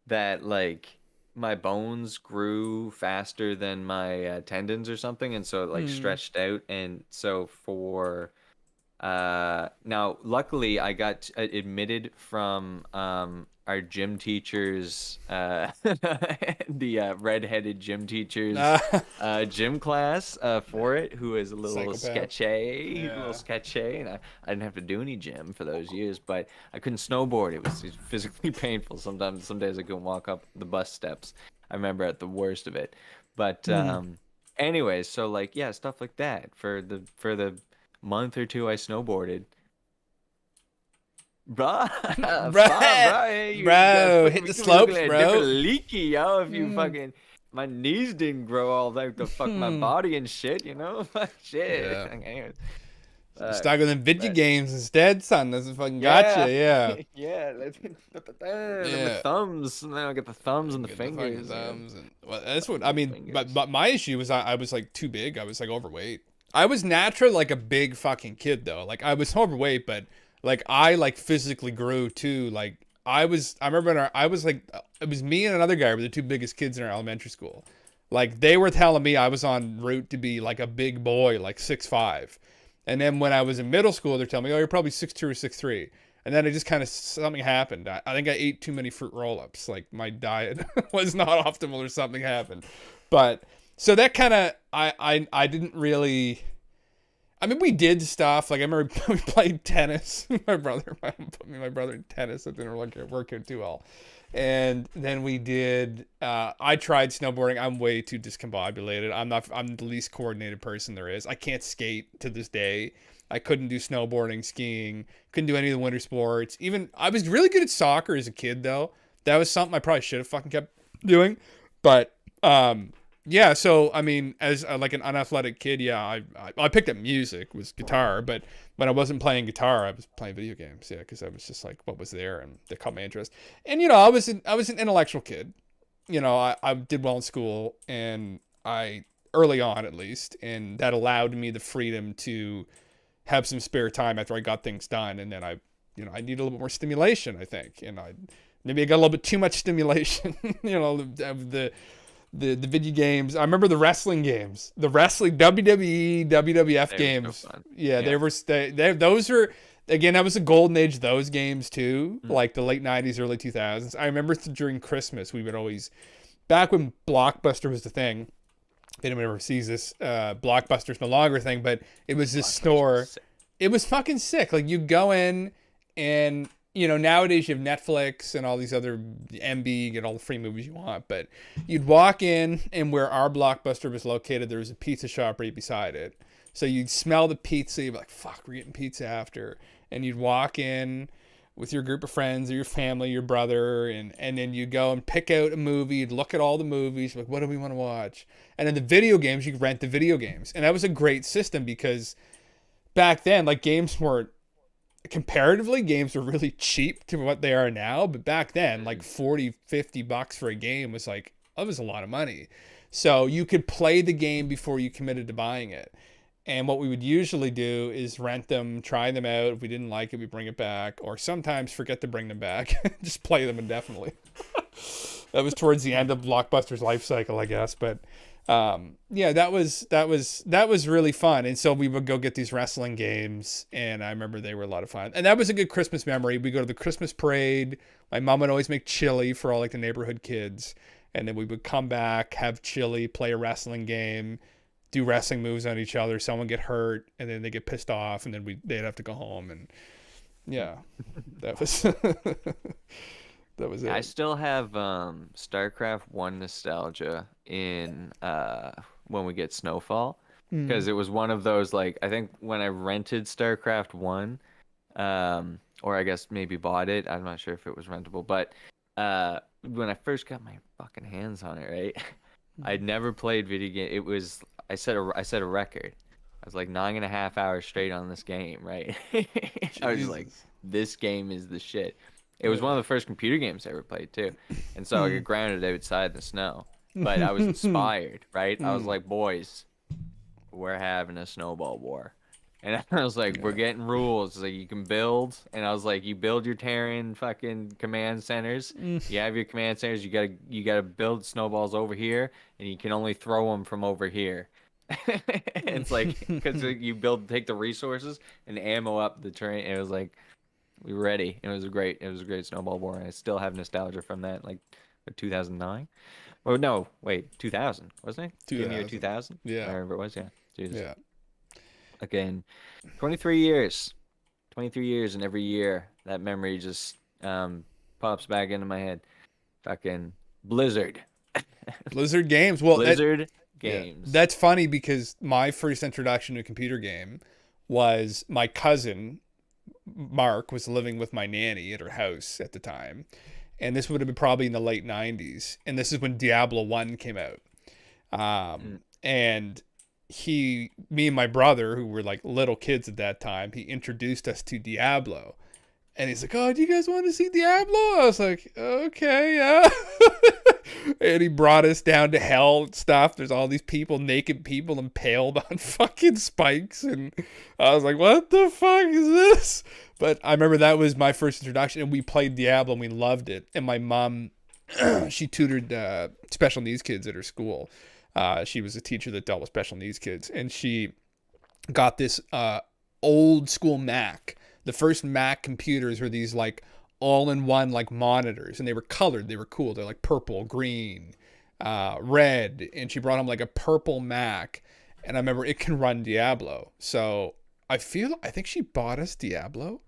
S2: that like my bones grew faster than my tendons or something, and so it like stretched out. And so for now, luckily I got admitted from our gym teachers, the redheaded gym teacher's gym class for it, who is a little sketchy, and I didn't have to do any gym for those years, but I couldn't snowboard. It was physically painful. Some days I couldn't walk up the bus steps. I remember at the worst of it. But anyways, so like, yeah, stuff like that for the month or two I snowboarded. Bro,
S1: hit the slopes, bro.
S2: Leaky, yo. If you fucking, my knees didn't grow all that to fuck my body and shit, shit.
S1: Yeah.
S2: Anyways,
S1: stuck with them video games instead, son. That's fucking gotcha. Yeah.
S2: Yeah. The thumbs, and then I get the thumbs and the fingers.
S1: Well, that's what I mean. But my issue was I was like too big. I was like overweight. I was naturally like a big fucking kid though. Like I was overweight, but like I like physically grew too. Like I remember I was like, it was me and another guy were the two biggest kids in our elementary school. Like they were telling me I was en route to be like a big boy, like 6'5". And then when I was in middle school, they're telling me, oh, you're probably 6'2" or 6'3". And then it just kind of, something happened. I think I ate too many fruit roll-ups. Like my diet was not optimal or something happened. But so that kind of, I didn't really, I mean, we did stuff. Like I remember we played tennis. My mom put me and my brother in tennis. It didn't work out too well. And then we did, I tried snowboarding. I'm way too discombobulated. I'm the least coordinated person there is. I can't skate to this day. I couldn't do snowboarding, skiing, couldn't do any of the winter sports. Even, I was really good at soccer as a kid though. That was something I probably should have fucking kept doing. But, yeah, so I mean, as like an unathletic kid, yeah, I picked up music, was guitar, but when I wasn't playing guitar, I was playing video games, yeah, because I was just like what was there, and that caught my interest. And I was an intellectual kid, I did well in school, and I early on at least, and that allowed me the freedom to have some spare time after I got things done, and then I need a little bit more stimulation, I think, and maybe I got a little bit too much stimulation, of the video games. I remember the wrestling games, the wrestling WWE, WWF games. So yeah, they were those were, again, that was the golden age of those games too, like the late 90s, early 2000s. I remember during Christmas, we would always, back when Blockbuster was the thing, if anyone ever sees this, Blockbuster's no longer a thing, but it was this store. It was fucking sick. Like you go in and, nowadays you have Netflix and all these other MB, you get all the free movies you want, but you'd walk in, and where our Blockbuster was located, there was a pizza shop right beside it. So you'd smell the pizza, you'd be like, fuck, we're getting pizza after. And you'd walk in with your group of friends or your family, your brother, and then you go and pick out a movie, you'd look at all the movies, like, what do we want to watch? And then the video games, you could rent the video games. And that was a great system because back then, like, comparatively, games were really cheap to what they are now, but back then, like $40-$50 for a game was like, that was a lot of money. So you could play the game before you committed to buying it. And what we would usually do is rent them, try them out. If we didn't like it, we bring it back, or sometimes forget to bring them back, just play them indefinitely. That was towards the end of Blockbuster's life cycle, I guess. But yeah, that was really fun. And so we would go get these wrestling games, and I remember they were a lot of fun. And that was a good Christmas memory. We go to the Christmas parade. My mom would always make chili for all like the neighborhood kids, and then we would come back, have chili, play a wrestling game, do wrestling moves on each other. Someone get hurt, and then they get pissed off, and then they'd have to go home. And yeah, that was that was it.
S2: I still have StarCraft 1 nostalgia in when we get Snowfall, because it was one of those, like, I think when I rented StarCraft 1, or I guess maybe bought it, I'm not sure if it was rentable, but when I first got my fucking hands on it, right, I'd never played video game. It was, I set a record. I was like 9.5 hours straight on this game, right? I was like, this game is the shit. It was one of the first computer games I ever played too. And so I got grounded outside in the snow. But I was inspired, right? I was like, boys, we're having a snowball war. And I was like, we're getting rules. Like, you can build. And I was like, you build your Terran fucking command centers. You have your command centers. You gotta build snowballs over here, and you can only throw them from over here. It's like, because you take the resources and ammo up the terrain. And it was like, we were ready. It was a great snowball war, and I still have nostalgia from that. Like 2009. Oh no, wait, 2000 wasn't it?
S1: 2000.
S2: Year 2000.
S1: Yeah,
S2: I remember it was. Yeah. Jesus.
S1: Yeah.
S2: Again, 23 years, and every year that memory just pops back into my head. Fucking Blizzard.
S1: Blizzard games. Well,
S2: Blizzard games.
S1: Yeah. That's funny because my first introduction to a computer game was my cousin Mark was living with my nanny at her house at the time, and this would have been probably in the late 90s, and this is when Diablo 1 came out. And me and my brother, who were like little kids at that time, he introduced us to Diablo. And he's like, oh, do you guys want to see Diablo? I was like, okay, yeah. And he brought us down to hell and stuff. There's all these naked people impaled on fucking spikes. And I was like, what the fuck is this? But I remember that was my first introduction. And we played Diablo and we loved it. And my mom, she tutored special needs kids at her school. She was a teacher that dealt with special needs kids, and she got this old school Mac. The first Mac computers were these like all-in-one like monitors, and they were colored. They were cool. They're like purple, green, red, and she brought him like a purple Mac, and I remember it can run Diablo. So I think she bought us Diablo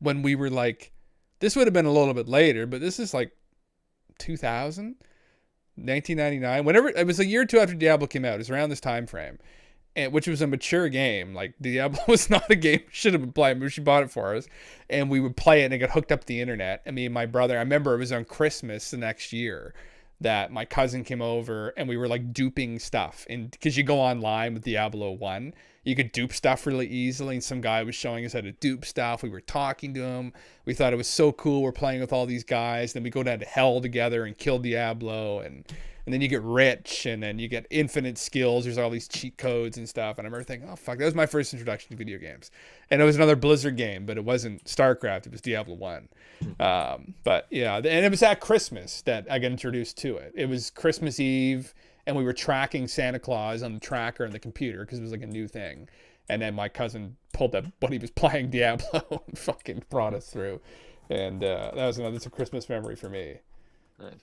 S1: when we were like, this would have been a little bit later, but this is like 2000, 1999, whenever it was, a year or two after Diablo came out. It was around this time frame, and which was a mature game. Like Diablo was not a game we should have been playing, but she bought it for us, and we would play it, and it got hooked up to the internet. And me and my brother, I remember it was on Christmas the next year that my cousin came over, and we were like duping stuff, and because you go online with Diablo 1, you could dupe stuff really easily, and some guy was showing us how to dupe stuff. We were talking to him. We thought it was so cool. We're playing with all these guys. Then we go down to hell together and kill Diablo, and then you get rich, and then you get infinite skills. There's all these cheat codes and stuff. And I remember thinking, oh, fuck, that was my first introduction to video games. And it was another Blizzard game, but it wasn't StarCraft. It was Diablo 1. But yeah, and it was at Christmas that I got introduced to it. It was Christmas Eve, and we were tracking Santa Claus on the tracker on the computer because it was like a new thing. And then my cousin pulled up what he was playing Diablo and fucking brought us through. And that's a Christmas memory for me.
S2: Nice.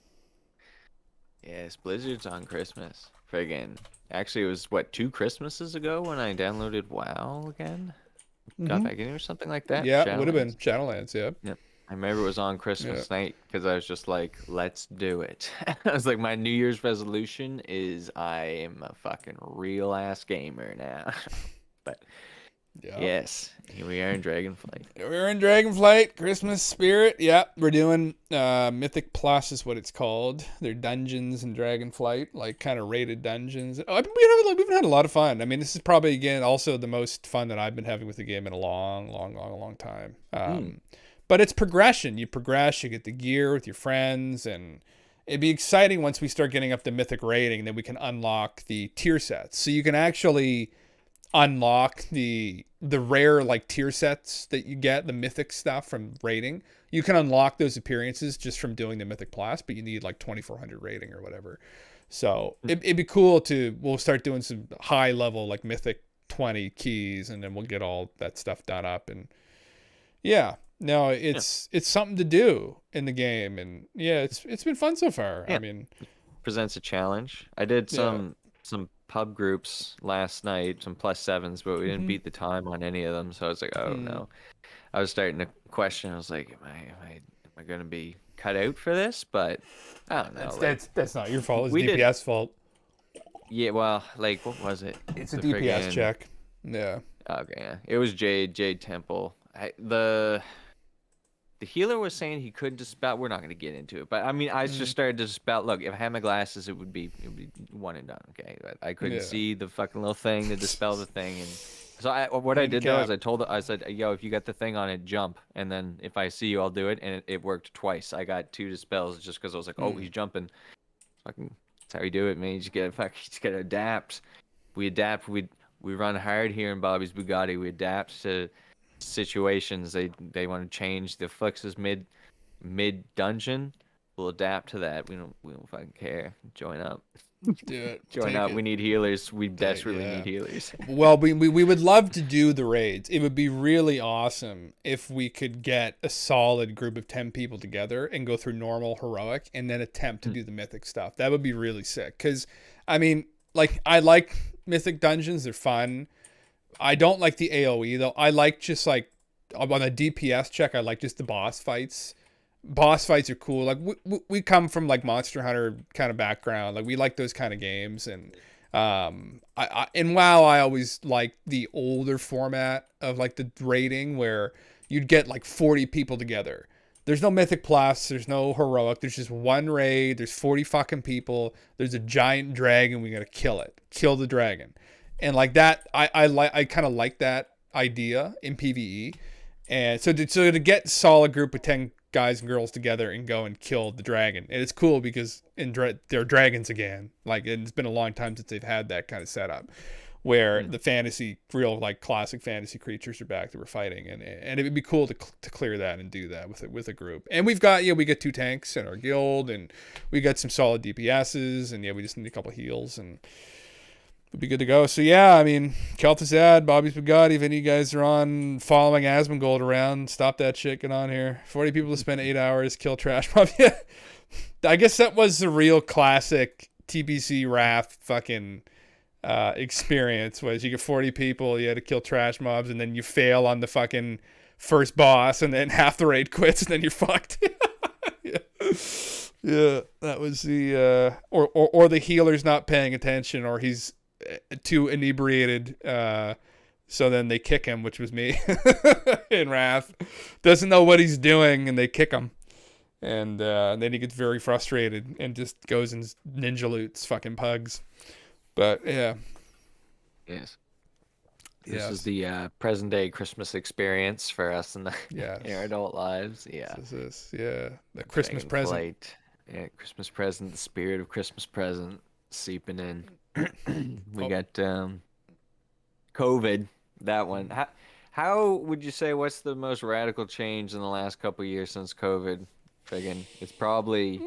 S2: Yes, Blizzard's on Christmas. Friggin'. Actually, it was, what, 2 Christmases ago when I downloaded WoW again? Got back in or something like that?
S1: Yeah, it would have been Shadowlands, yeah.
S2: Yep. I remember it was on Christmas night because I was just like, let's do it. I was like, my New Year's resolution is I am a fucking real ass gamer now. But yes, here we are in Dragonflight.
S1: We're in Dragonflight, Christmas spirit. Yep, we're doing Mythic Plus is what it's called. They're dungeons in Dragonflight, like kind of rated dungeons. We've been had a lot of fun. I mean, this is probably, again, also the most fun that I've been having with the game in a long time. But it's progression. You progress, you get the gear with your friends, and it'd be exciting once we start getting up the mythic rating, then we can unlock the tier sets. So you can actually unlock the rare like tier sets that you get, the mythic stuff from rating. You can unlock those appearances just from doing the Mythic Plus, but you need like 2400 rating or whatever. So it'd be cool we'll start doing some high level like Mythic 20 keys, and then we'll get all that stuff done up. And yeah, no, it's something to do in the game, and yeah, it's been fun so far. I mean,
S2: presents a challenge. I did some pub groups last night, some +7s, but we didn't beat the time on any of them. So I was like, oh no. I was starting to question. I was like, am I going to be cut out for this? But I don't know.
S1: That's not your fault. It's DPS fault.
S2: Yeah, well, like, what was it?
S1: It's a DPS check. Yeah.
S2: Okay, yeah. It was Jade Temple. The healer was saying he could dispel. We're not going to get into it, but I mean, I just started to dispel. Look, if I had my glasses, it would be one and done. Okay, but I couldn't see the fucking little thing to dispel the thing, and so I did though is I said, yo, if you got the thing on it, jump, and then if I see you, I'll do it, and it worked twice. I got 2 dispels just because I was like, oh, he's jumping. Fucking, that's how you do it, man. You just gotta adapt. We adapt. We run hard here in Bobby's Bugatti. We adapt to situations. They want to change the fluxes mid dungeon. We'll adapt to that. We don't fucking care. Join up.
S1: Do it.
S2: Join up. We need healers. We desperately need healers.
S1: Well, we would love to do the raids. It would be really awesome if we could get a solid group of 10 people together and go through normal, heroic, and then attempt to do the mythic stuff. That would be really sick. Because I mean, like, I like mythic dungeons. They're fun. I don't like the AoE though. I like just like on a DPS check. I like just the boss fights. Boss fights are cool. Like we come from like Monster Hunter kind of background. Like we like those kind of games. And in WoW, I always like the older format of like the raiding where you'd get like 40 people together. There's no Mythic Plus. There's no heroic. There's just one raid. There's 40 fucking people. There's a giant dragon. We gotta kill it. Kill the dragon. And like that, I kind of like that idea in PvE. And so to get a solid group of 10 guys and girls together and go and kill the dragon. And it's cool because they're dragons again. Like, it's been a long time since they've had that kind of setup. where the fantasy, real like classic fantasy creatures are back that we're fighting, and it would be cool to clear that and do that with a group. And we get 2 tanks in our guild, and we got some solid DPSs, and we just need a couple heals, and we'll be good to go. So yeah, I mean, Kel'Thuzad, Bobby's Bugatti, if any of you guys are on following Asmongold around, stop that shit, get on here. 40 people to spend 8 hours, kill trash mob. Yeah, I guess that was the real classic TPC Wrath fucking experience, was you get 40 people, you had to kill trash mobs, and then you fail on the fucking first boss, and then half the raid quits, and then you're fucked. Yeah, that was the or the healer's not paying attention, or he's too inebriated, so then they kick him, which was me in Wrath. Doesn't know what he's doing, and they kick him, and then he gets very frustrated and just goes and ninja loots fucking pugs. But yeah,
S2: yes, this is the present day Christmas experience for us in our adult lives. Yeah,
S1: this is the Christmas present.
S2: Flight. Yeah, Christmas present, the spirit of Christmas present seeping in. We got COVID, that one. How would you say, what's the most radical change in the last couple of years since COVID? Friggin', it's probably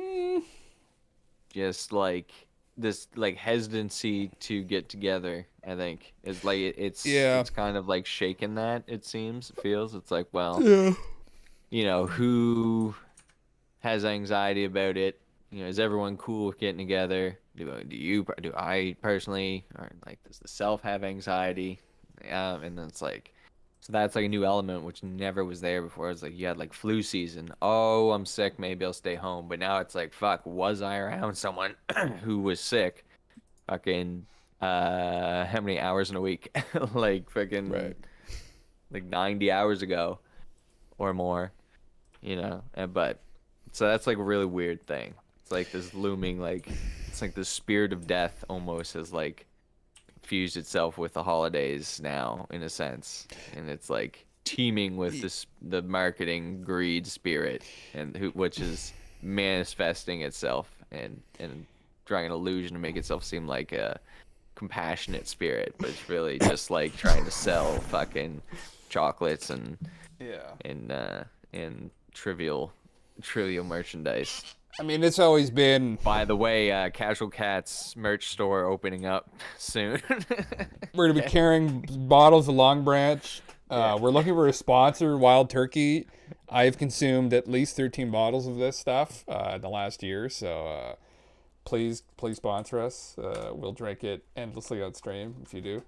S2: just like this like hesitancy to get together. I think it's like it's kind of like shaking that. It feels it's like, well, who has anxiety about it? Is everyone cool with getting together? Do I personally, or like, does the self have anxiety? And then it's like, so that's like a new element which never was there before. It's like you had like flu season. Oh, I'm sick. Maybe I'll stay home. But now it's like, fuck, was I around someone who was sick? Fucking, how many hours in a week? Like fucking, like 90 hours ago or more, but so that's like a really weird thing. It's like this looming, like, it's like the spirit of death almost has like fused itself with the holidays now, in a sense, and it's like teeming with the marketing greed spirit, and which is manifesting itself and drawing an illusion to make itself seem like a compassionate spirit, but it's really just like trying to sell fucking chocolates and trivial merchandise.
S1: I mean, it's always been.
S2: By the way, Casual Cat's merch store opening up soon.
S1: We're gonna be carrying bottles of Long Branch. We're looking for a sponsor, Wild Turkey. I've consumed at least 13 bottles of this stuff in the last year, so please sponsor us. We'll drink it endlessly on stream if you do.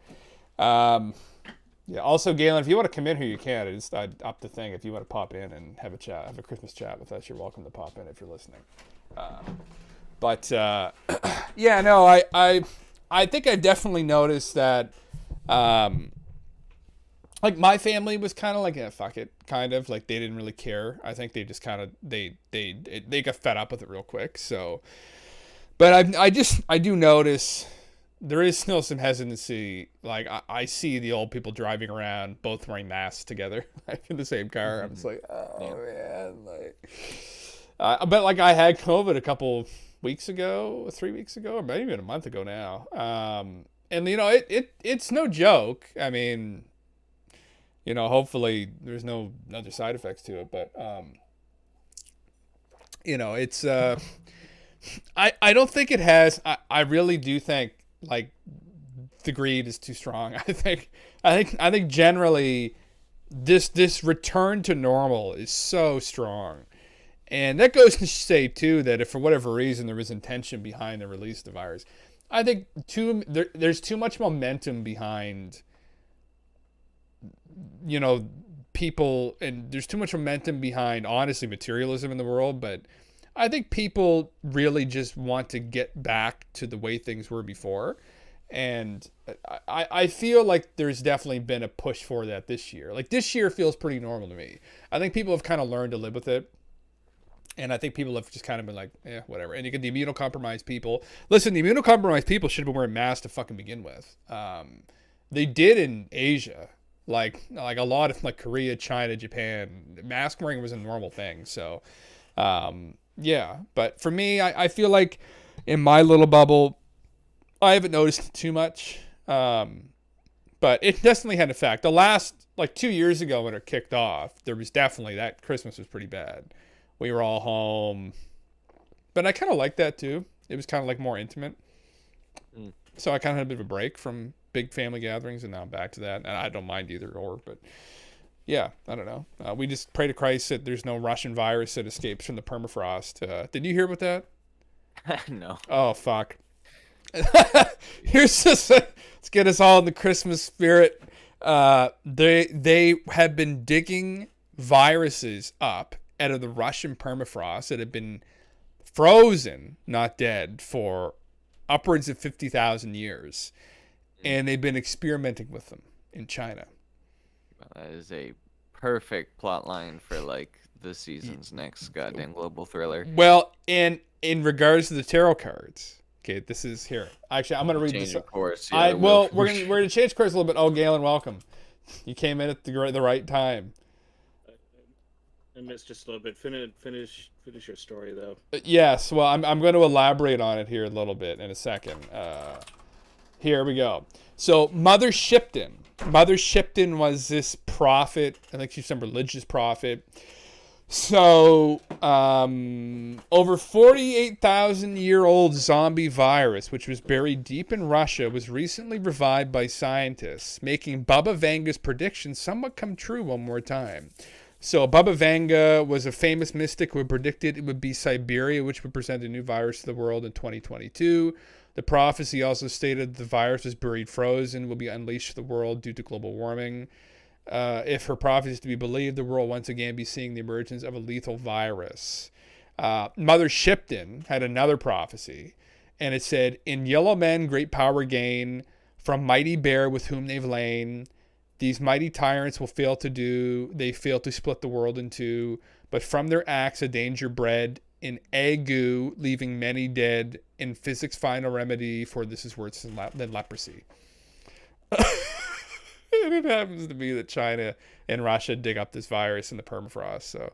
S1: Also, Galen, if you want to come in here, you can. I'd up the thing. If you want to pop in and have a chat, have a Christmas chat with us, you're welcome to pop in if you're listening. I think I definitely noticed that, like, my family was kind of like, fuck it, kind of like they didn't really care. I think they just kind of they got fed up with it real quick. So, but I do notice there is still some hesitancy. Like, I see the old people driving around both wearing masks together, like in the same car. I'm just like, man, like, but like I had COVID a couple weeks ago, 3 weeks ago, or maybe even a month ago now. And it's no joke. I mean, hopefully there's no other side effects to it, but it's I don't think it has. I really do think, like, the greed is too strong. I think generally this return to normal is so strong, and that goes to say too that if for whatever reason there was intention behind the release of the virus, I think there's too much momentum behind people, and there's too much momentum behind, honestly, materialism in the world. But I think people really just want to get back to the way things were before. And I feel like there's definitely been a push for that this year. Like, this year feels pretty normal to me. I think people have kind of learned to live with it. And I think people have just kind of been like, whatever. And you get the immunocompromised people. Listen, the immunocompromised people should have been wearing masks to fucking begin with. They did in Asia. Like a lot of, like, Korea, China, Japan, mask wearing was a normal thing. So, but for me, I feel like in my little bubble, I haven't noticed too much. But it definitely had an effect. The last, like 2 years ago when it kicked off, there was definitely, that Christmas was pretty bad. We were all home. But I kind of liked that too. It was kind of like more intimate.
S2: Mm.
S1: So I kind of had a bit of a break from big family gatherings, and now I'm back to that. And I don't mind either or, but yeah, I don't know. We just pray to Christ that there's no Russian virus that escapes from the permafrost. Did you hear about that?
S2: No.
S1: Oh, fuck. Here's just let's get us all in the Christmas spirit. They have been digging viruses up out of the Russian permafrost that have been frozen, not dead, for upwards of 50,000 years, and they've been experimenting with them in China.
S2: That is a perfect plot line for like this season's next goddamn global thriller.
S1: Well, and in regards to the tarot cards, okay, this is here. Actually, I'm gonna read
S2: Change
S1: this.
S2: of course.
S1: We're gonna change course a little bit. Oh, Galen, welcome. You came in at the right time.
S4: I missed just a little bit. Finish your story though.
S1: Yes. Well, I'm going to elaborate on it here a little bit in a second. Here we go. So Mother Shipton. Mother Shipton was this prophet. I think she's some religious prophet. So over 48,000-year-old zombie virus, which was buried deep in Russia, was recently revived by scientists, making Baba Vanga's prediction somewhat come true one more time. So Baba Vanga was a famous mystic who had predicted it would be Siberia, which would present a new virus to the world in 2022. The prophecy also stated the virus was buried frozen, will be unleashed to the world due to global warming. If her prophecy is to be believed, the world once again be seeing the emergence of a lethal virus. Mother Shipton had another prophecy, and it said, "In yellow men great power gain, from mighty bear with whom they've lain. These mighty tyrants will fail to do, they fail to split the world in two, but from their acts a danger bred, in ague, leaving many dead, in physics final remedy, for this is worse than leprosy." And it happens to be that China and Russia dig up this virus in the permafrost. So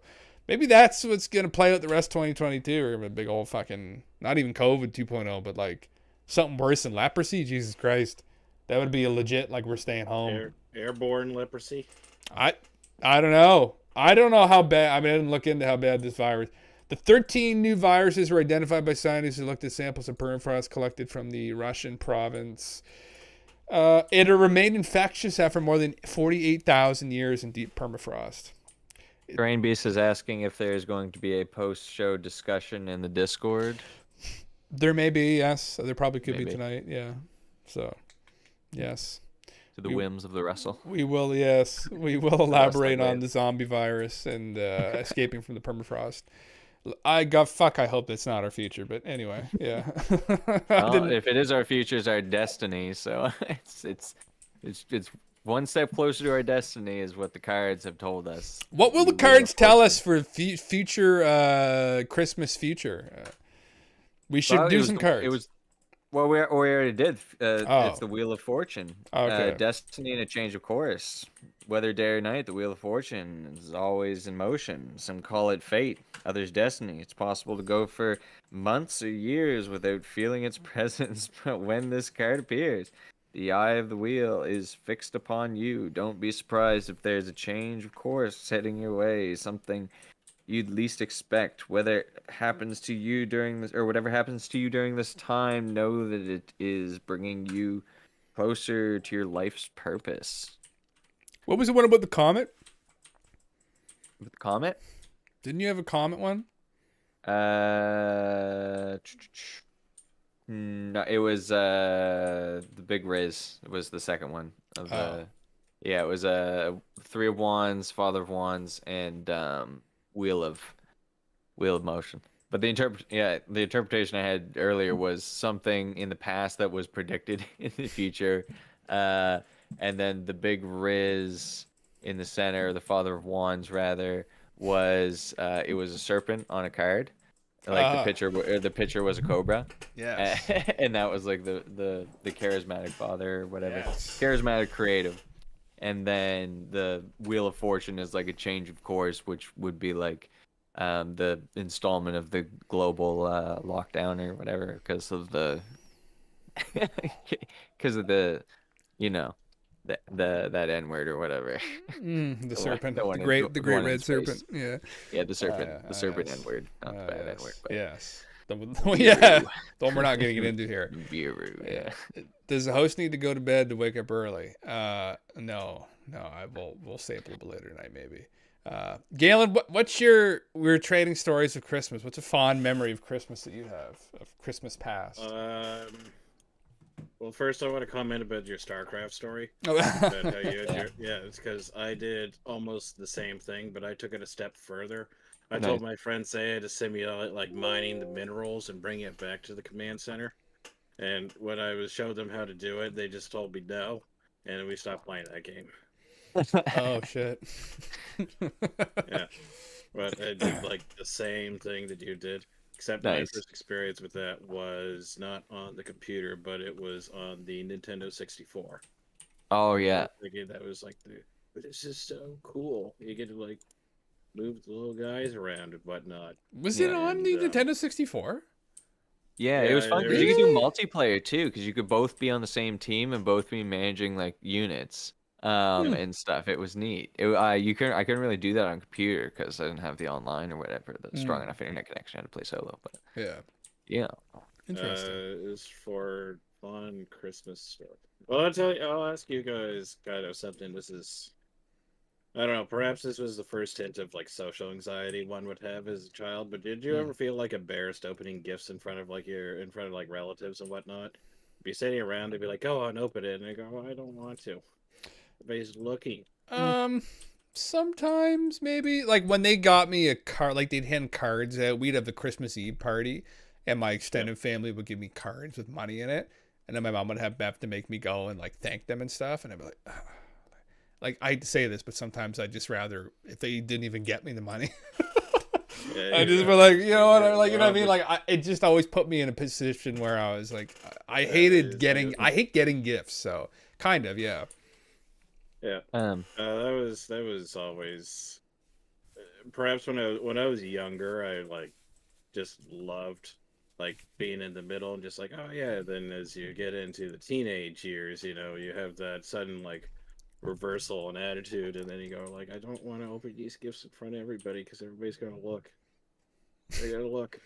S1: maybe that's what's going to play out the rest of 2022. We're going to have a big old fucking, not even COVID 2.0, but like something worse than leprosy. Jesus Christ. That would be a legit, like, we're staying home.
S4: Airborne leprosy.
S1: I don't know. I don't know how bad. I mean, I didn't look into how bad this virus. The 13 new viruses were identified by scientists who looked at samples of permafrost collected from the Russian province. It remained infectious after more than 48,000 years in deep permafrost.
S2: Grain Beast is asking if there's going to be a post-show discussion in the Discord.
S1: There may be, yes. There probably could be
S2: Maybe.
S1: tonight, yeah. So, yes.
S2: To the whims of the Russell.
S1: We will, yes. We will elaborate on
S2: wave.
S1: the zombie virus and escaping from the permafrost. I hope that's not our future, but anyway, yeah.
S2: Well, if it is our future, it's our destiny. So it's one step closer to our destiny, is what the cards have told us.
S1: What will the cards tell us for future Christmas future? We should do some cards.
S2: Well, we already did.
S1: Oh.
S2: It's the Wheel of Fortune.
S1: Okay.
S2: Destiny and a change of course. Whether day or night, the Wheel of Fortune is always in motion. Some call it fate, others destiny. It's possible to go for months or years without feeling its presence, but when this card appears, the eye of the wheel is fixed upon you. Don't be surprised if there's a change of course heading your way, something you'd least expect. Whether it happens to you during this, or whatever happens to you during this time, know that it is bringing you closer to your life's purpose.
S1: What was the one about the comet?
S2: With the comet?
S1: Didn't you have a comet one?
S2: No, it was the Big Riz. It was the second one of the. Yeah, it was Three of Wands, Father of Wands, and Wheel of Motion. But the interpretation I had earlier was something in the past that was predicted in the future, and then the Big Riz in the center, the Father of Wands rather, was it was a serpent on a card, like the picture was a cobra.
S1: Yes.
S2: And that was like the charismatic father or whatever,
S1: Yes.
S2: charismatic creative. And then the Wheel of Fortune is like a change of course, which would be like the installment of the global lockdown or whatever, because of the that N word or whatever.
S1: The
S2: The one,
S1: serpent,
S2: the
S1: the
S2: one in
S1: great, the
S2: the one
S1: great
S2: in
S1: red
S2: space.
S1: serpent. Yeah.
S2: Yeah, the serpent
S1: Yes.
S2: N word, not the bad N word,
S1: Yes.
S2: but
S1: Yes.
S2: Biru.
S1: Yeah. The one we're not getting it into here.
S2: Biru,
S1: Yeah.
S2: yeah.
S1: Does the host need to go to bed to wake up early? No. I will. We'll stay up a little bit later tonight, maybe. Galen, what's your? We're trading stories of Christmas. What's a fond memory of Christmas that you have of Christmas past?
S4: Well, first I want to comment about your StarCraft story.
S1: Oh.
S4: About how you had
S2: Yeah.
S4: it's because I did almost the same thing, but I took it a step further. I
S2: Nice.
S4: told my friend Saya to simulate like mining the minerals and bring it back to the command center. And when I was showed them how to do it, they just told me no, and we stopped playing that game.
S1: Oh shit.
S4: Yeah, but I did like the same thing that you did, except my
S2: Nice.
S4: first experience with that was not on the computer, but it was on the Nintendo 64.
S2: Oh yeah.
S4: Thinking that was like but this is so cool. You get to like move the little guys around and whatnot.
S1: Was it
S2: Yeah,
S1: on the
S4: and,
S1: Nintendo 64?
S2: Yeah, it
S4: Yeah,
S2: was fun because
S4: there
S2: you
S4: is.
S2: could do
S1: Really?
S2: multiplayer too, because you could both be on the same team and both be managing like units,
S1: Hmm.
S2: and stuff. It was neat. I couldn't really do that on computer because I didn't have the online or whatever, the strong
S1: Mm.
S2: enough internet connection. I had to play solo, but
S1: Yeah.
S2: yeah.
S1: Interesting.
S4: It was for fun Christmas stuff. Well, I'll ask you guys kind of something. This is, I don't know, perhaps this was the first hint of like social anxiety one would have as a child, but did you
S1: Hmm.
S4: ever feel like embarrassed opening gifts in front of in front of like relatives and whatnot? Be sitting around, they'd be like, "Go on, open it," and I go, "Oh, I don't want to." Everybody's looking.
S1: Um, Sometimes maybe like when they got me a card, like they'd hand cards out. We'd have the Christmas Eve party, and my
S4: Yeah.
S1: extended family would give me cards with money in it, and then my mom would have to make me go and like thank them and stuff, and I'd be like, "Ugh." Like I'd say this, but sometimes I'd just rather if they didn't even get me the money.
S4: Yeah,
S1: I just
S4: yeah.
S1: feel like you know what, like you know what I
S4: Well,
S1: mean.
S4: but
S1: Like it just always put me in a position where I was like, I hated
S4: it's
S1: getting,
S4: like,
S1: I hate getting gifts. So kind of, yeah.
S4: yeah.
S2: Um,
S4: That was always perhaps when I was younger, I like just loved like being in the middle and just like, oh yeah. Then as you get into the teenage years, you have that sudden like reversal in attitude, and then you go like, I don't want to open these gifts in front of everybody because everybody's gonna look. They're gonna look.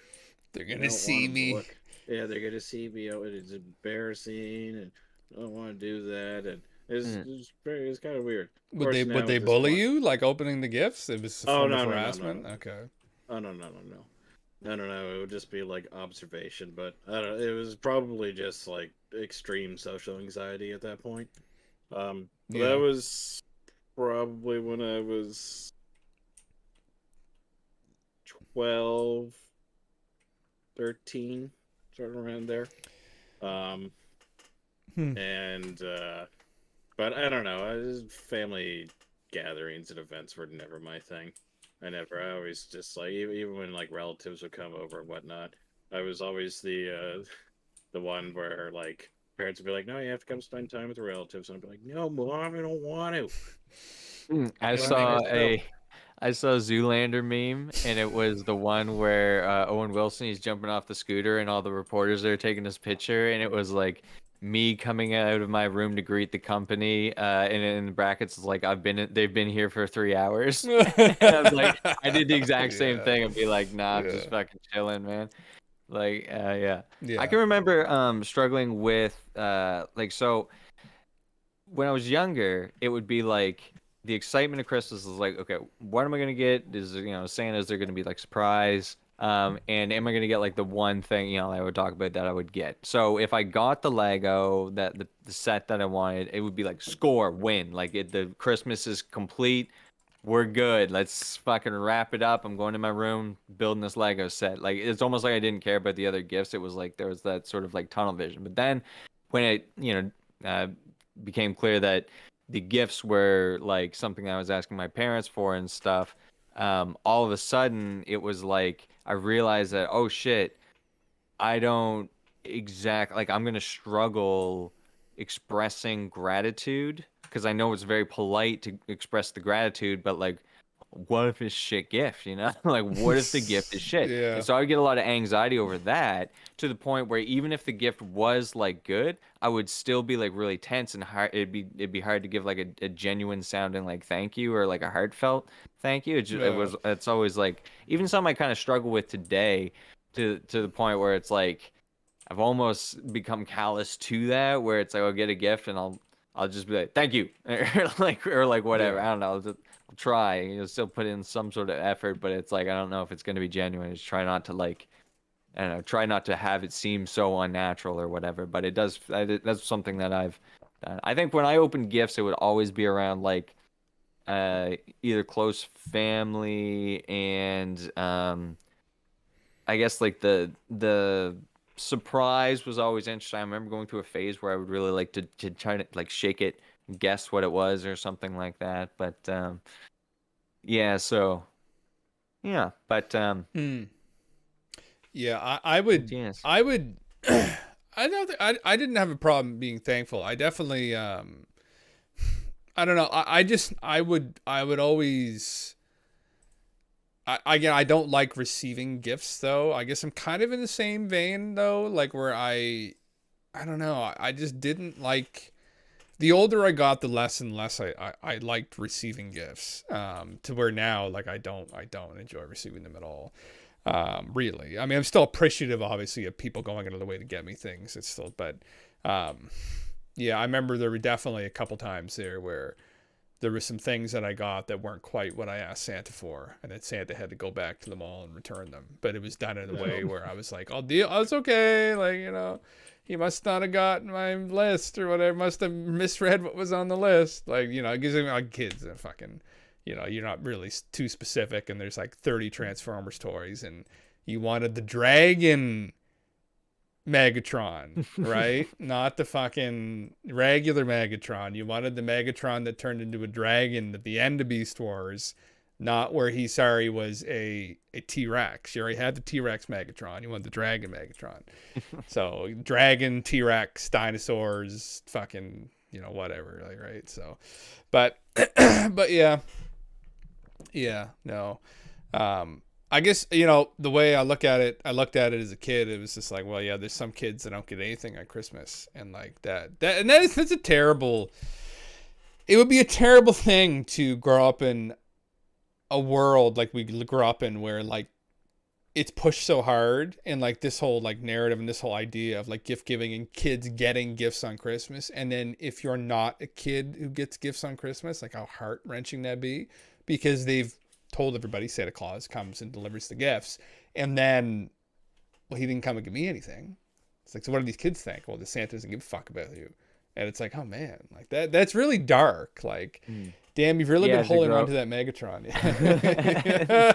S1: They're
S4: And I
S1: gonna
S4: don't want
S1: see
S4: them to
S1: me.
S4: look. Yeah, they're gonna see me. Oh, it's embarrassing, and I don't want to do that. And
S2: mm,
S4: it's kind of weird. Of
S1: Would they
S4: course,
S1: would
S4: now
S1: they
S4: at this
S1: bully
S4: point,
S1: you like opening the gifts? It was a
S4: oh
S1: form of
S4: no no no no
S1: harassment.
S4: no
S1: Okay.
S4: oh no. It would just be like observation, but I don't. It was probably just like extreme social anxiety at that point. But that
S1: Yeah.
S4: was probably when I was 12, 13, sort of around there. Um,
S1: Hmm.
S4: and but I don't know. Family gatherings and events were never my thing. I always just like even when like relatives would come over and whatnot. I was always the one where like parents would be like, "No, you have to come spend time with the relatives," and I'd be like, "No, mom, I don't want to.
S2: I
S4: Go by
S2: saw
S4: myself."
S2: I saw a Zoolander meme, and it was the one where Owen Wilson, he's jumping off the scooter, and all the reporters are taking his picture, and it was like me coming out of my room to greet the company, and in the brackets it's like they've been here for 3 hours. And I was like, I did the exact same
S1: Yeah.
S2: thing. I'd be like, nah, I'm just
S1: Yeah.
S2: fucking chilling, man. Like, yeah. I
S1: Yeah.
S2: can remember struggling with like so when I was younger, it would be like the excitement of Christmas is like, okay, what am I gonna get? Is Santa's they're gonna be like surprise. And am I gonna get like the one thing I would talk about that I would get? So if I got the Lego that the set that I wanted, it would be like score win. Like the Christmas is complete. We're good. Let's fucking wrap it up. I'm going to my room, building this Lego set. Like it's almost like I didn't care about the other gifts. It was like there was that sort of like tunnel vision. But then when it became clear that the gifts were like something I was asking my parents for and stuff, all of a sudden it was like I realized that, oh shit, I don't like I'm gonna struggle expressing gratitude because I know it's very polite to express the gratitude, but like what if it's shit gift, like what if the gift is shit?
S1: Yeah.
S2: And so I would get a lot of anxiety over that, to the point where even if the gift was like good, I would still be like really tense and hard. It'd be hard to give like a genuine sounding like thank you, or like a heartfelt thank you. It's always like, even something I kind of struggle with today, to the point where it's like I've almost become callous to that, where it's like I'll get a gift and I'll just be like thank you, or like whatever.
S1: Yeah.
S2: I don't know. I'll try. Still put in some sort of effort, but it's like I don't know if it's going to be genuine. Just try not to like, I don't know, try not to have it seem so unnatural or whatever. But it does. That's something that I've done. I think when I open gifts, it would always be around like either close family and I guess like the surprise was always interesting. I remember going through a phase where I would really like to try to like shake it, guess what it was or something like that. But yeah, so yeah, but
S1: Hmm. Yeah, I would,
S2: yes.
S1: I would, I don't think, I didn't have a problem being thankful. I definitely, I don't know. I would always, again, I don't like receiving gifts though. I guess I'm kind of in the same vein though, like where I don't know. I just didn't like, the older I got, the less and less I liked receiving gifts. To where now, like I don't enjoy receiving them at all. Really. I mean, I'm still appreciative, obviously, of people going out of the way to get me things. It's still, but, yeah, I remember there were definitely a couple times there where there were some things that I got that weren't quite what I asked Santa for, and then Santa had to go back to the mall and return them. But it was done in a way where I was like, "I'll deal. Oh, it's okay." Like, he must not have gotten my list or whatever. Must have misread what was on the list. Like, it gives me like kids and fucking. You're not really too specific, and there's like 30 Transformers toys, and you wanted the dragon Megatron, right? Not the fucking regular Megatron. You wanted the Megatron that turned into a dragon at the end of Beast Wars, not where he was a T-Rex. You already had the T-Rex Megatron. You want the dragon Megatron. So dragon, T-Rex, dinosaurs, fucking, whatever, like, right? So, but yeah. Yeah, no. I guess, the way I looked at it as a kid, it was just like, well, yeah, there's some kids that don't get anything on Christmas, and like that's a terrible, it would be a terrible thing to grow up in a world like we grew up in, where like it's pushed so hard, and like this whole like narrative and this whole idea of like gift giving and kids getting gifts on Christmas. And then if you're not a kid who gets gifts on Christmas, like how heart-wrenching that'd be, because they've told everybody Santa Claus comes and delivers the gifts, and then, well, he didn't come and give me anything. It's like, so what do these kids think? Well, the Santa doesn't give a fuck about you. And it's like, oh man, like that's really dark. Like, damn, you've really been holding on to that Megatron.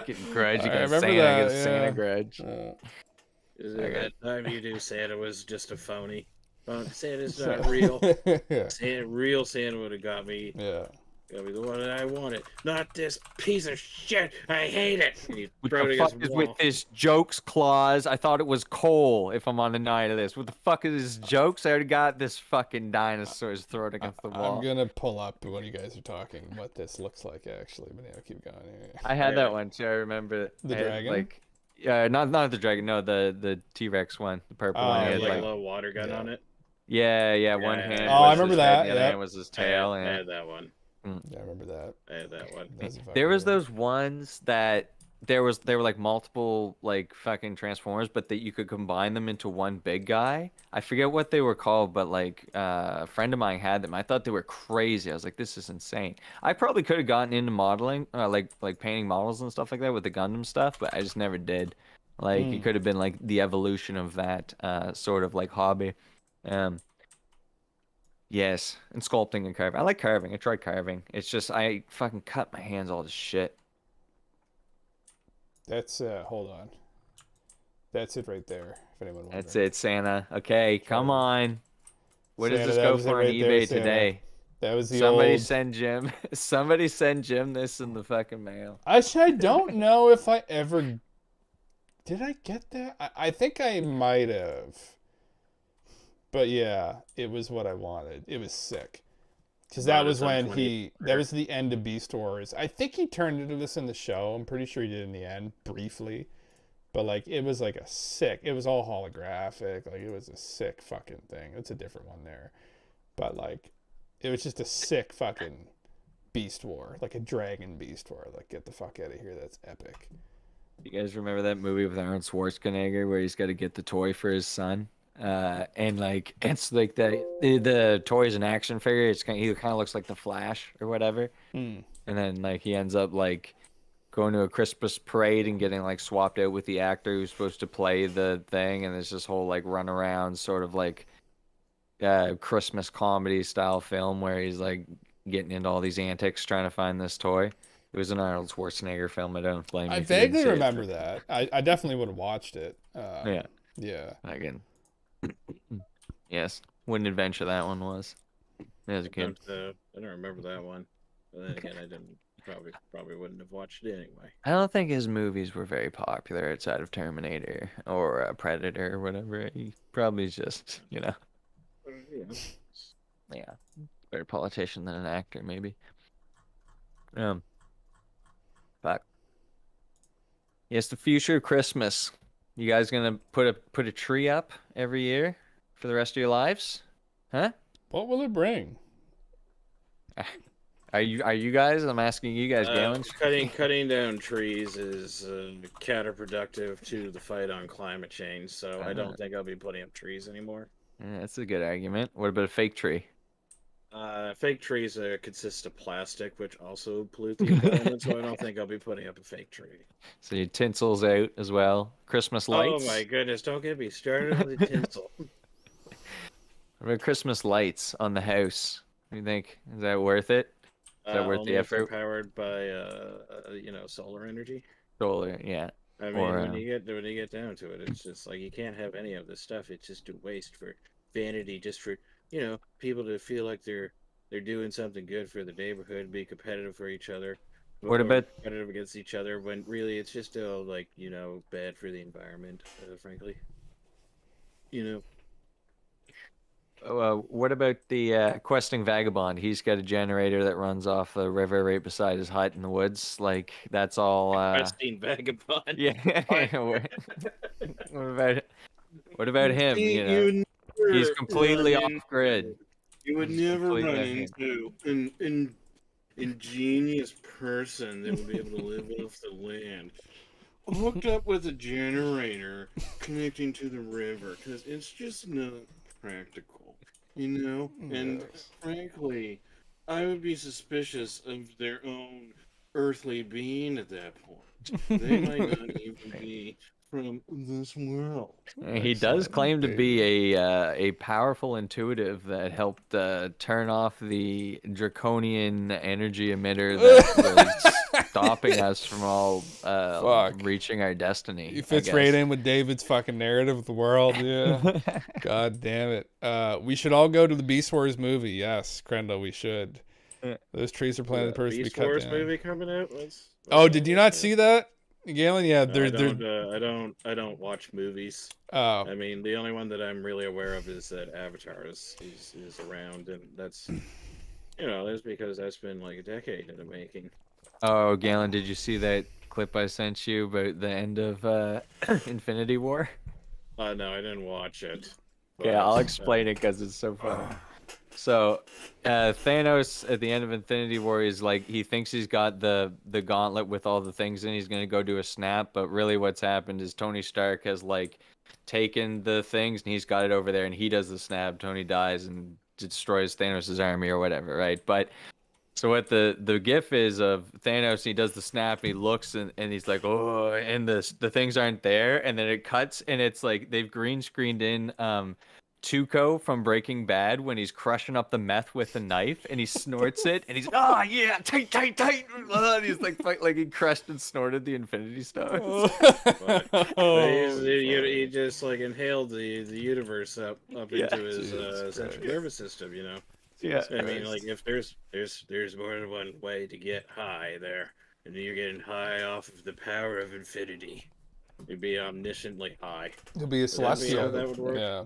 S2: Getting grudge. You
S1: I
S2: got
S1: remember
S2: Santa,
S1: that,
S2: got Santa grudge.
S4: Is it that time you knew Santa was just a phony? Santa's not real. Real Santa would have got me.
S1: Yeah.
S4: Got me the one that I wanted, not this piece of shit. I hate it.
S2: What the fuck is with this jokes clause? I thought it was coal. If I'm on the night of this, what the fuck is this jokes? I already got this fucking dinosaur's throat against the wall.
S1: I'm gonna pull up when you guys are talking what this looks like actually, but yeah, keep going.
S2: I had that one too. I remember
S1: the dragon.
S2: Like, not the dragon. No, the T-Rex one, the purple one. He had
S4: like a little water gun on it.
S2: Yeah. One hand.
S1: Oh, I remember
S2: his
S1: that.
S2: Head, the other hand was his tail.
S4: I had that one.
S1: Yeah, I remember that.
S4: I had that one.
S2: There was those ones that they were like multiple like fucking Transformers, but that you could combine them into one big guy. I forget what they were called, but like a friend of mine had them. I thought they were crazy. I was like, this is insane. I probably could have gotten into modeling, like painting models and stuff like that with the Gundam stuff, but I just never did. Like it could have been like the evolution of that sort of like hobby. Yes, and sculpting and carving. I like carving. I tried carving. It's just I fucking cut my hands all to shit.
S1: That's hold on. That's it right there. If anyone wondering.
S2: That's it, Santa. Okay, come on. What does
S1: Santa,
S2: this
S1: that
S2: go
S1: was it
S2: for on
S1: right there,
S2: eBay
S1: Santa.
S2: today?
S1: That was the
S2: Somebody
S1: old.
S2: send Jim. Somebody send Jim this in the fucking mail.
S1: Actually, I don't know if I ever. Did I get that? I think I might have. But yeah, it was what I wanted. It was sick. Because that
S4: Brought
S1: was
S4: us on
S1: when
S4: 20
S1: that was the end of Beast Wars. I think he turned into this in the show. I'm pretty sure he did in the end, briefly. But like it was like it was all holographic. Like it was a sick fucking thing. It's a different one there. But like it was just a sick fucking Beast War. Like a dragon Beast War. Like get the fuck out of here. That's epic.
S2: You guys remember that movie with Arnold Schwarzenegger where he's got to get the toy for his son? And like it's like the toy is an action figure. He kind of looks like the Flash or whatever.
S1: Hmm.
S2: And then like he ends up like going to a Christmas parade and getting like swapped out with the actor who's supposed to play the thing, and there's this whole like run around sort of like Christmas comedy style film where he's like getting into all these antics trying to find this toy. It was an Arnold Schwarzenegger film. I don't blame you.
S1: I
S2: if you didn't
S1: vaguely
S2: see it.
S1: remember that. I definitely would have watched it.
S2: Yeah.
S1: Yeah.
S2: Again. Yes. What an adventure that one was. As a kid.
S4: I don't remember that one. But then again, I didn't probably wouldn't have watched it anyway.
S2: I don't think his movies were very popular outside of Terminator or Predator or whatever. He probably just,
S4: Yeah.
S2: yeah, better politician than an actor, maybe. But yes, the future of Christmas. You guys gonna put a tree up every year for the rest of your lives? Huh?
S1: What will it bring?
S2: Are you guys? I'm asking you guys, Galen.
S4: Cutting down trees is counterproductive to the fight on climate change. So I don't think I'll be putting up trees anymore.
S2: Yeah, that's a good argument. What about a fake tree?
S4: Fake trees consist of plastic, which also pollute the environment. So I don't think I'll be putting up a fake tree.
S2: So your tinsel's out as well. Christmas lights.
S4: Oh my goodness! Don't get me started on the tinsel.
S2: What about Christmas lights on the house? What do you think? Is that worth it? Is that worth
S4: Only
S2: the
S4: if they're
S2: effort?
S4: powered by solar energy.
S2: Solar, yeah.
S4: I mean,
S2: Or,
S4: when you get down to it, it's just like you can't have any of this stuff. It's just a waste for vanity, just for people to feel like they're doing something good for the neighborhood, be competitive for each other.
S2: What
S4: or
S2: about-
S4: competitive against each other? When really it's just bad for the environment, frankly.
S2: What about the questing vagabond? He's got a generator that runs off a river right beside his hut in the woods. Like that's all.
S4: Christine Vagabond.
S2: Yeah. What about him? He's completely off grid.
S4: You would
S2: He's
S4: never
S2: completely
S4: run
S2: off grid.
S4: into an ingenious person that would be able to live off the land, hooked up with a generator connecting to the river, because it's just not practical, And frankly, I would be suspicious of their own earthly being at that point. They might not even be from this world.
S2: He does claim to be a powerful intuitive that helped turn off the draconian energy emitter that was stopping us from all reaching our destiny.
S1: He fits right in with David's fucking narrative of the world. Yeah. God damn it. We should all go to the Beast Wars movie. Yes, Krendel, we should. Those trees are planted to be
S4: Beast
S1: cut
S4: Wars
S1: down.
S4: movie coming out.
S1: Oh, did you not see that, Galen? Yeah,
S4: I don't watch movies.
S1: Oh,
S4: I mean, the only one that I'm really aware of is that Avatar is around, and that's that's because that's been like a decade in the making.
S2: Oh, Galen, did you see that clip I sent you about the end of Infinity War?
S4: No, I didn't watch it.
S2: Okay, I'll explain it because it's so funny. So, Thanos at the end of Infinity War is like he thinks he's got the gauntlet with all the things in. He's gonna go do a snap, but really what's happened is Tony Stark has like taken the things and he's got it over there, and he does the snap. Tony dies and destroys Thanos' army or whatever, right? But so what the gif is of Thanos, he does the snap, and he looks and he's like, oh, and the things aren't there, and then it cuts and it's like they've green screened in Tuco from Breaking Bad when he's crushing up the meth with the knife and he snorts it and he's yeah, tight, and he's like he crushed and snorted the Infinity Stones.
S4: He just like inhaled the universe up into his central nervous system,
S2: Yeah,
S4: I mean, like if there's more than one way to get high there, and you're getting high off of the power of infinity, you'd be omnisciently high.
S1: He'll be a celestial.
S4: that would work?
S1: Yeah.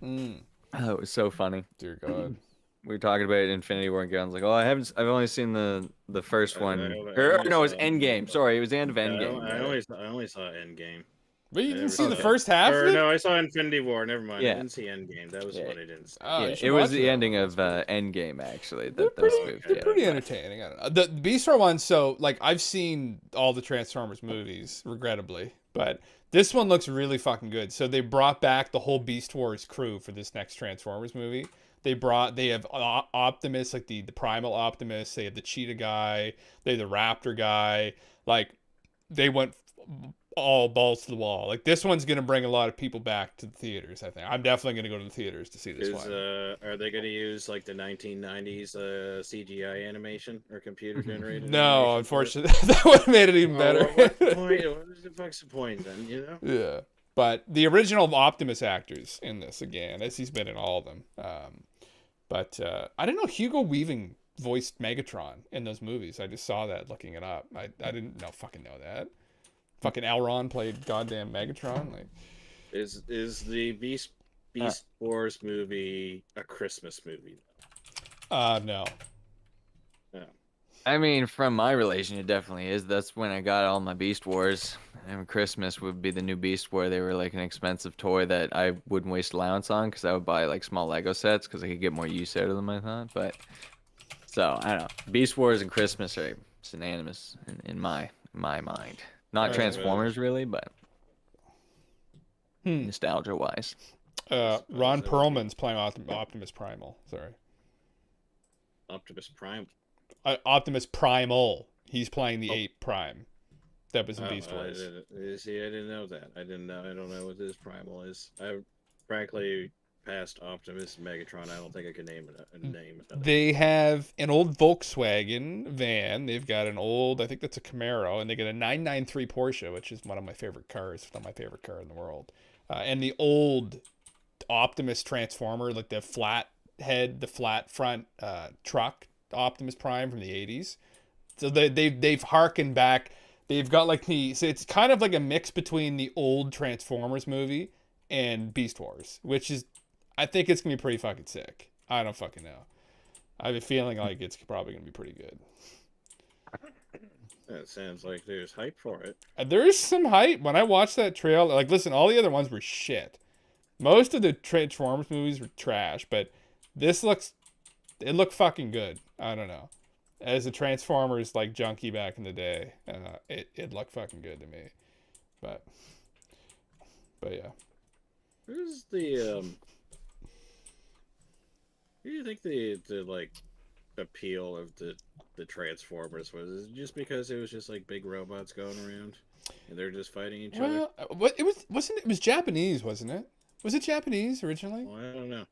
S2: Oh, it was so funny.
S1: Dear God.
S2: we were talking about Infinity War and Guns. Like, oh, I've only seen the first one.
S4: I
S2: Or
S4: only
S2: no, it was
S4: saw-
S2: Endgame. Sorry, it was the end of
S4: Yeah,
S2: Endgame.
S4: I only saw Endgame.
S1: But you
S4: I
S1: didn't
S4: never
S1: see the
S4: saw-
S1: first half of
S4: Or
S1: it?
S4: no, I saw Infinity War. Never mind.
S2: Yeah.
S4: I didn't see Endgame. That was
S2: Yeah.
S4: what I didn't see.
S1: Oh, you
S2: Yeah,
S1: should
S2: it was
S1: watch
S2: the
S1: that.
S2: ending of Endgame, actually.
S1: They're
S2: That was
S1: pretty,
S2: moved.
S1: they're
S2: Yeah,
S1: pretty
S2: but-
S1: entertaining. I don't know. The Beast Wars one, so like I've seen all the Transformers movies, regrettably, but this one looks really fucking good. So they brought back the whole Beast Wars crew for this next Transformers movie. They have Optimus, like the Primal Optimus. They have the Cheetah guy. They have the Raptor guy. Like they went all balls to the wall. Like this one's gonna bring a lot of people back to the theaters. I think I'm definitely gonna go to the theaters to see this one.
S4: Are they going to use like the 1990s CGI animation or computer generated?
S1: No, unfortunately, that would have made it even better.
S4: What's the point? What the fuck's the point then? You know?
S1: Yeah, but the original Optimus actors in this again, as he's been in all of them. But I didn't know Hugo Weaving voiced Megatron in those movies. I just saw that looking it up. I didn't fucking know that. Fucking Elron played goddamn Megatron. Like,
S4: Is the Beast Wars movie a Christmas movie?
S1: no.
S4: No.
S2: I mean, from my relation, it definitely is. That's when I got all my Beast Wars. And Christmas would be the new Beast War. They were like an expensive toy that I wouldn't waste allowance on because I would buy like small Lego sets because I could get more use out of them, I thought. But so I don't know. Beast Wars and Christmas are synonymous in my mind. Not
S4: Right,
S2: Transformers really, but
S1: Hmm.
S2: nostalgia wise.
S1: Ron Perlman's playing Optimus Primal. Sorry,
S4: Optimus Prime.
S1: Optimus Primal. He's playing the 8 Prime. That was in Beast Wars.
S4: See, I didn't know that. I didn't know. I don't know what this Primal is. I frankly past Optimus and Megatron. I don't think I could name a name.
S1: They have an old Volkswagen van. They've got an old, I think that's a Camaro, and they got a 993 Porsche, which is one of my favorite cars. It's not my favorite car in the world. And the old Optimus Transformer, like the flat head, the flat front truck Optimus Prime from the 80s. So they've harkened back. They've got like so it's kind of like a mix between the old Transformers movie and Beast Wars, which is, I think it's gonna be pretty fucking sick. I don't fucking know. I have a feeling like it's probably gonna be pretty good.
S4: That sounds like there's hype for it.
S1: There is some hype. When I watched that trailer, like, listen, all the other ones were shit. Most of the Transformers movies were trash, but this looked fucking good. I don't know. As a Transformers like junkie back in the day, it looked fucking good to me. But yeah.
S4: Who's the What do you think the like appeal of the Transformers was? Is it just because it was just like big robots going around and they're just fighting each other?
S1: Well, it was Japanese, wasn't it? Was it Japanese originally?
S4: Well, I don't know.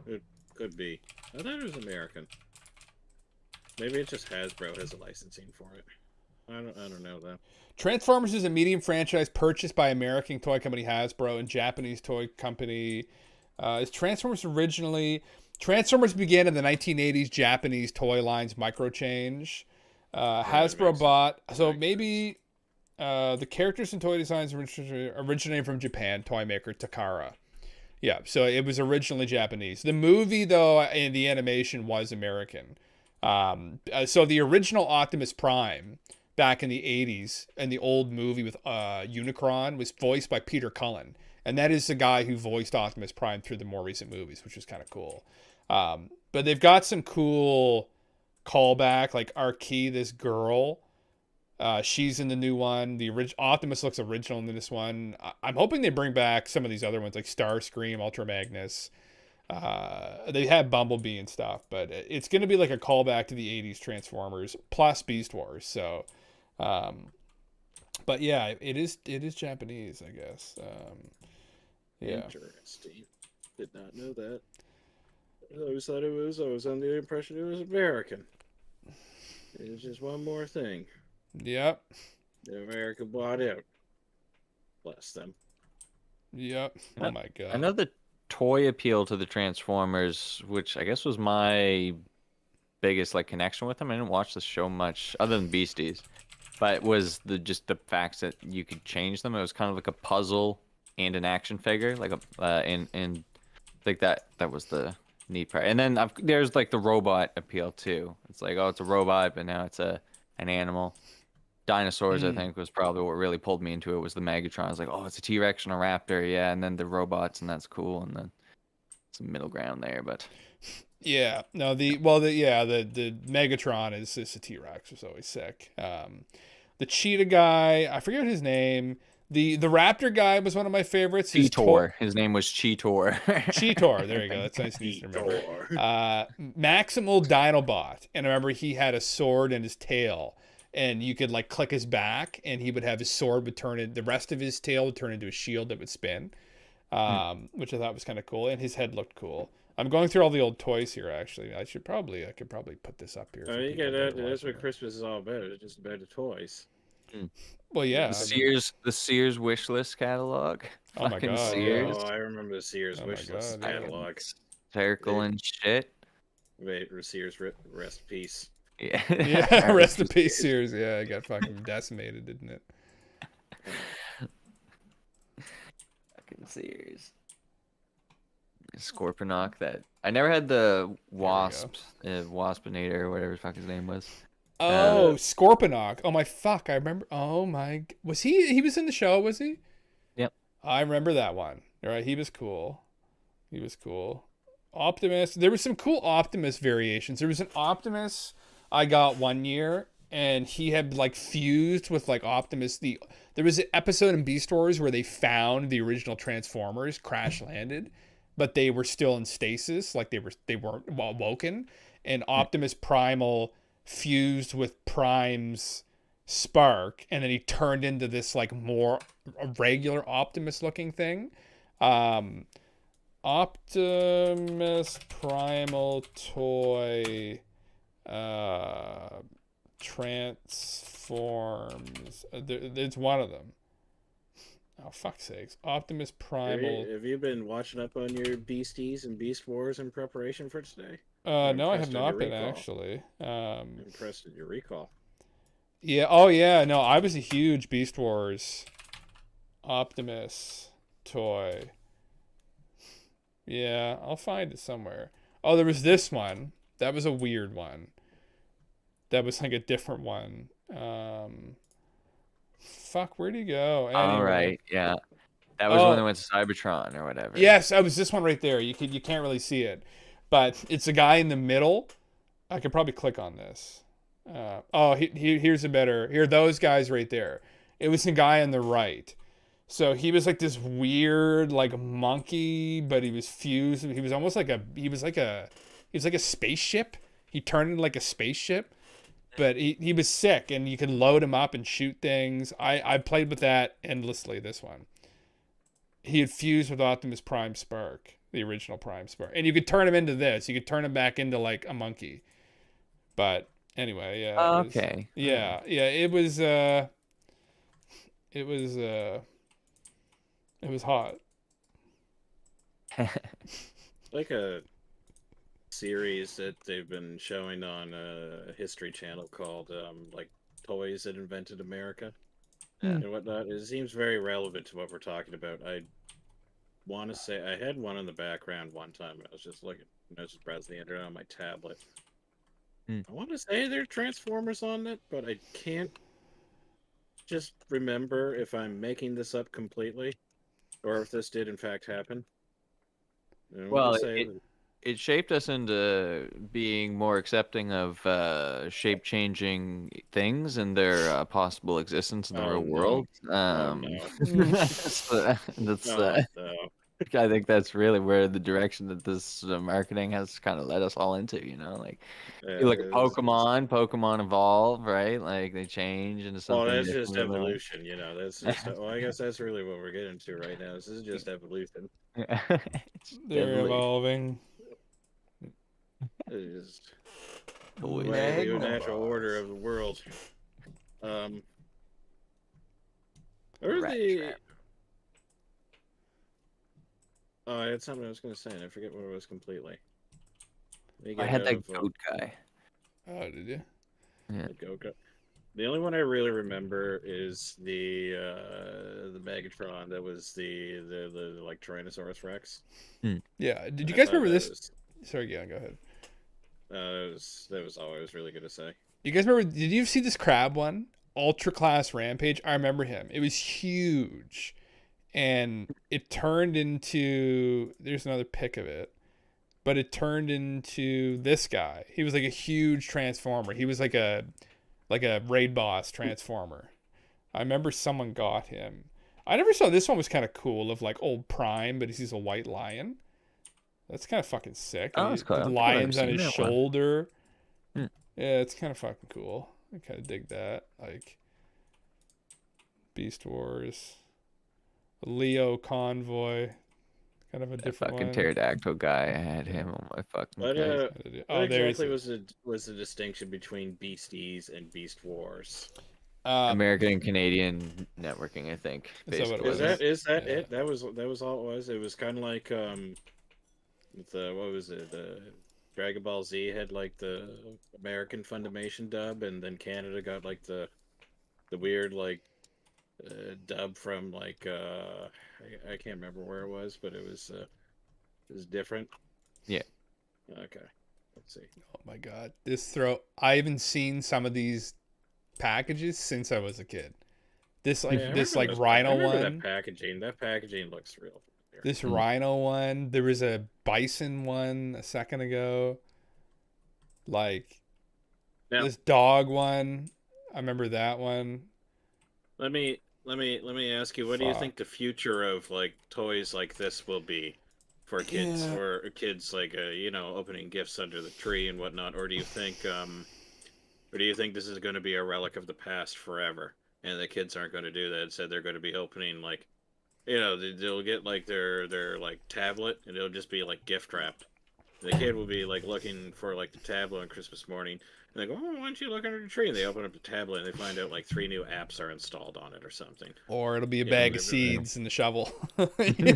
S4: It could be. I thought it was American. Maybe it's just Hasbro has a licensing for it. I don't know though.
S1: Transformers is a medium franchise purchased by American toy company Hasbro and Japanese toy company. Is Transformers began in the 1980s Japanese toy lines Microchange. Hasbro bought, so maybe the characters and toy designs originated from Japan, toy maker Takara. Yeah, so it was originally Japanese. The movie, though, and the animation was American. So the original Optimus Prime back in the 80s and the old movie with Unicron was voiced by Peter Cullen. And that is the guy who voiced Optimus Prime through the more recent movies, which was kind of cool. But they've got some cool callback, like Archie, this girl. She's in the new one. The Optimus looks original in this one. I'm hoping they bring back some of these other ones, like Starscream, Ultra Magnus. They have Bumblebee and stuff, but it's going to be like a callback to the 80s Transformers plus Beast Wars. So, but yeah, it is Japanese, I guess. Yeah.
S4: Interesting. Did not know that. I always thought I was under the impression it was American. It's just one more thing.
S1: Yep.
S4: The America bought out. Bless them.
S1: Yep. Oh my god.
S2: Another toy appeal to the Transformers, which I guess was my biggest like connection with them. I didn't watch the show much other than Beasties, but it was just the facts that you could change them. It was kind of like a puzzle and an action figure, like a and I think that was the neat part. And then there's like the robot appeal too. It's like, oh, it's a robot, but now it's an animal. Dinosaurs, I think, was probably what really pulled me into it. Was the Megatron? I was like, oh, it's a T-Rex and a Raptor, yeah. And then the robots, and that's cool. And then some middle ground there, but
S1: Yeah, no, the Megatron is a T-Rex, was always sick. The cheetah guy, I forget his name. The Raptor guy was one of my favorites.
S2: Cheetor. His name was Cheetor.
S1: Cheetor, there you go. That's nice and easy to remember. Maximal Dinobot, and I remember he had a sword in his tail, and you could like click his back, and he would have his sword would turn in. The rest of his tail would turn into a shield that would spin, which I thought was kind of cool, and his head looked cool. I'm going through all the old toys here. Actually, I could probably put this up here.
S4: Oh, you get it. That's what Christmas is all about. It's just about the toys.
S1: Well, yeah.
S2: The Sears wish list catalog.
S1: Oh my
S2: Fucking
S1: God.
S2: Sears.
S4: Oh, I remember the Sears
S1: Oh my
S4: wish list
S1: God, yeah.
S4: catalog.
S2: Circle and shit.
S4: Wait, Sears, rest in peace.
S2: Yeah.
S1: Yeah, rest in peace, Sears. Yeah, it got fucking decimated, didn't it?
S2: Fucking Sears. Scorponok. That I never had the Wasp, Waspinator or whatever the fuck his name was.
S1: Oh, Scorponok. Oh my fuck, I remember. Oh my, was he was in the show, was he?
S2: Yep.
S1: I remember that one. All right, he was cool. Optimus. There was some cool Optimus variations. There was an Optimus I got one year, and he had like fused with like Optimus. There was an episode in Beast Wars where they found the original Transformers crash landed, but they were still in stasis, like they weren't awoken, and Optimus Primal fused with Prime's spark, and then he turned into this like more regular Optimus looking thing. Optimus Primal toy transforms. It's one of them. Oh, fuck's sakes. Optimus Primal.
S4: Have you been watching up on your Beasties and Beast Wars in preparation for today?
S1: No, I have
S4: impressed with
S1: not
S4: your
S1: been
S4: recall.
S1: actually.
S4: I'm impressed with your recall.
S1: Yeah. Oh, yeah. No, I was a huge Beast Wars Optimus toy. Yeah, I'll find it somewhere. Oh, there was this one. That was a weird one. That was like a different one. Fuck, where'd he go?
S2: All
S1: Anyway.
S2: right, yeah. That was when they went to Cybertron or whatever.
S1: Yes, that was this one right there. You can't really see it, but it's a guy in the middle. I could probably click on this. Here's a better. Here, those guys right there. It was the guy on the right. So he was like this weird like monkey, but he was fused. He was almost like a spaceship. He turned into like a spaceship, but he was sick, and you could load him up and shoot things. I played with that endlessly. This one. He had fused with Optimus Prime Spark, the original Prime Spark, and you could turn him into this. You could turn him back into like a monkey. But anyway, yeah.
S2: Okay.
S1: Yeah. It was hot.
S4: Like a series that they've been showing on a History Channel called like Toys That Invented America and whatnot. It seems very relevant to what we're talking about. I want to say I had one in the background one time. I was just browsing the internet on my tablet. I want to say there are Transformers on it, but I can't just remember if I'm making this up completely or if this did in fact happen.
S2: Well, it shaped us into being more accepting of shape-changing things and their possible existence in the real world. I think that's really where the direction that this marketing has kind of led us all into. You look at Pokemon evolve, right? Like they change into something.
S4: Oh, that's just
S2: different.
S4: evolution, That's just. Well, I guess that's really what we're getting to right now. This is just evolution.
S1: They're evolving.
S4: It's just
S2: Toys.
S4: the natural order of the world. Oh, I had something I was going to say, and I forget what it was completely.
S2: I had that goat guy.
S1: Oh, did you?
S2: Yeah.
S4: The goat guy. The only one I really remember is the Megatron. That was the like Tyrannosaurus Rex.
S1: Yeah. Did you guys remember this? Sorry, yeah, go ahead.
S4: That was all I was really gonna say.
S1: You guys remember? Did you see this crab one? Ultra Class Rampage. I remember him. It was huge, and it turned into. There's another pic of it, but it turned into this guy. He was like a huge transformer. He was like a raid boss transformer. I remember someone got him. I never saw this one was kind of cool of like old Prime, but he's a white lion. That's kind of fucking sick.
S2: Oh,
S1: And
S2: that's cool. I
S1: the
S2: don't think I've ever
S1: lions on
S2: seen
S1: his
S2: that one.
S1: shoulder.
S2: Hmm.
S1: Yeah, it's kind of fucking cool. I kind of dig that. Like Beast Wars, Leo Convoy, kind of a
S2: That
S1: different
S2: fucking
S1: one.
S2: pterodactyl guy. I had him on my fucking
S4: What
S2: page.
S1: Oh,
S4: what
S1: there's
S4: exactly was the distinction between Beasties and Beast Wars?
S2: American and Canadian networking, I think.
S1: Is that what it
S2: basically.
S1: was?
S4: Is that
S1: Yeah.
S4: it? That was all it was. It was kind of like the what was it? The Dragon Ball Z had like the American Funimation dub, and then Canada got like the weird like dub from like I can't remember where it was, but it was different.
S2: Yeah.
S4: Okay. Let's see.
S1: Oh my god, this throw! I haven't seen some of these packages since I was a kid. This like
S4: Yeah, I
S1: this
S4: remember
S1: like
S4: those
S1: rhino
S4: I remember
S1: one.
S4: That packaging looks real familiar.
S1: This
S2: Hmm.
S1: rhino one. There was a bison one a second ago. Like
S4: Now,
S1: this dog one. I remember that one.
S4: let me ask you, what do you
S1: Fuck.
S4: think the future of like toys like this will be for kids,
S1: Yeah.
S4: or kids like you know, opening gifts under the tree and whatnot, or do you think this is going to be a relic of the past forever, and the kids aren't going to do that? Instead, they're going to be opening like, you know, they'll get like their like tablet, and it'll just be like gift wrapped. The kid will be like looking for like the tablet on Christmas morning, and they go, "Oh, why don't you look under the tree?" And they open up the tablet, and they find out like 3 new apps are installed on it or something.
S1: Or it'll be a
S4: Yeah,
S1: bag
S4: they're-
S1: of seeds and a shovel. we
S4: Yeah.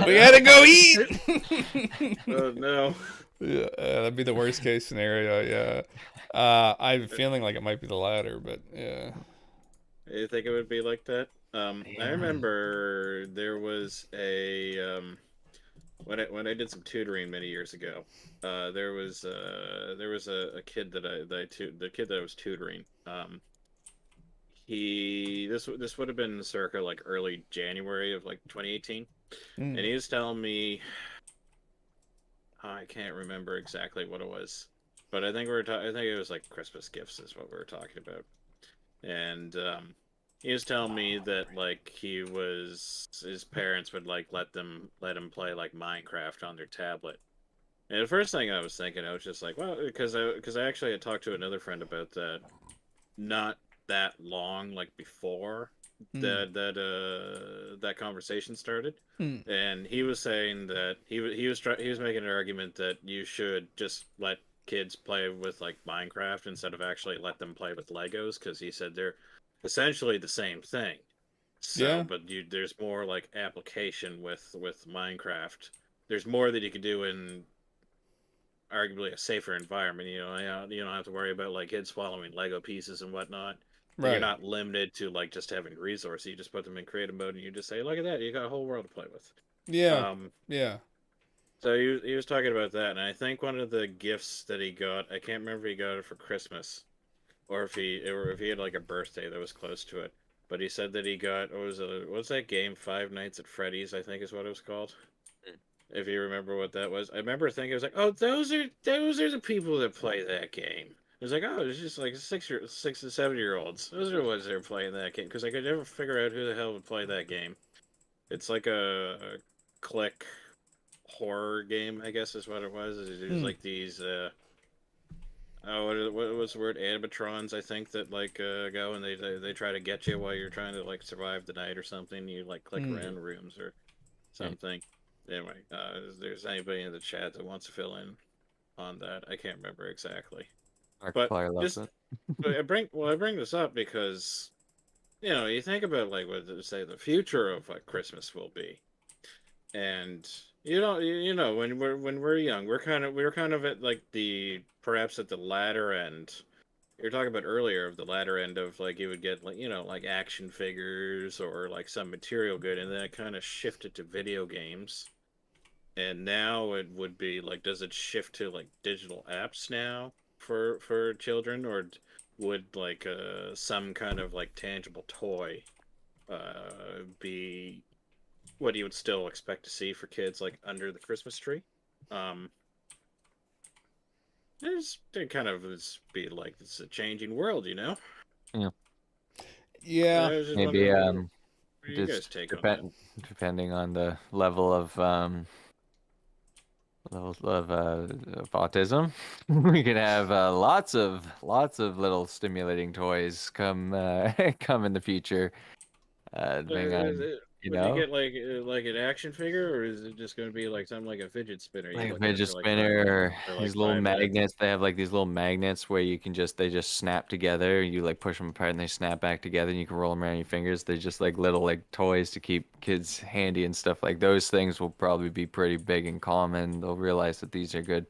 S1: gotta go eat.
S4: Oh no!
S1: Yeah, that'd be the worst case scenario. Yeah, I have a feeling like it might be the latter, but yeah.
S4: You think it would be like that? I
S2: Yeah.
S4: remember there was a when I did some tutoring many years ago. There was a kid the kid that I was tutoring. This would have been circa like early January of like 2018, and he was telling me, I can't remember exactly what it was, but I think I think it was like Christmas gifts is what we were talking about, and he was telling me that like his parents would like let him play like Minecraft on their tablet. And the first thing I was thinking, I was just like, well, because I actually had talked to another friend about that, not that long like before that conversation started, and he was saying that he was making an argument that you should just let kids play with like Minecraft instead of actually let them play with Legos, because he said they're essentially the same thing. So,
S1: Yeah.
S4: but there's more like application with Minecraft. There's more that you can do in arguably a safer environment. You don't have to worry about like kids swallowing Lego pieces and whatnot.
S1: Right.
S4: You're not limited to like just having resources. You just put them in creative mode and you just say, "Look at that! You got a whole world to play with."
S1: Yeah. Yeah.
S4: So he was talking about that, and I think one of the gifts that he got, I can't remember if he got it for Christmas, or if he had like a birthday that was close to it. But he said that he got what's that game? Five Nights at Freddy's, I think is what it was called. If you remember what that was, I remember thinking it was like, oh, those are the people that play that game. It was like, oh, it's just like 6 and 7-year-olds. Those are the ones that are playing that game, because I could never figure out who the hell would play that game. It's like a click horror game, I guess is what it was. There's like these what was the word, animatrons, I think, that like go and they try to get you while you're trying to like survive the night or something. You like click around rooms or something. Anyway, if there's anybody in the chat that wants to fill in on that, I can't remember exactly. But
S2: Markiplier loves
S4: just-
S2: it.
S4: But I bring this up because, you know, you think about like what say the future of like Christmas will be, and you know when we're young, we're kind of at like perhaps at the latter end. You're talking about earlier of the latter end of like you would get like, you know, like action figures or like some material good, and then it kind of shifted to video games. and now it would be like, does it shift to like digital apps now for children, or would like some kind of like tangible toy be what you would still expect to see for kids like under the Christmas tree? Um, it kind of is be like it's a changing world, you know.
S1: Yeah.
S4: I was just
S2: Maybe
S4: wondering, what do you guys
S2: just
S4: take on that?
S2: depending on the level of autism, we could have lots of little stimulating toys come come in the future. Depending on, you
S4: Would you
S2: know,
S4: get like an action figure, or is it just going to be like something like a fidget spinner you
S2: like a
S4: look at
S2: fidget
S4: for like 5
S2: spinner
S4: minutes,
S2: or
S4: or like
S2: these little
S4: 5 minutes?
S2: magnets. They have like these little magnets where you can they just snap together. You like push them apart and they snap back together and you can roll them around your fingers. They're just like little like toys to keep kids handy and stuff. Like those things will probably be pretty big and common. They'll realize that these are good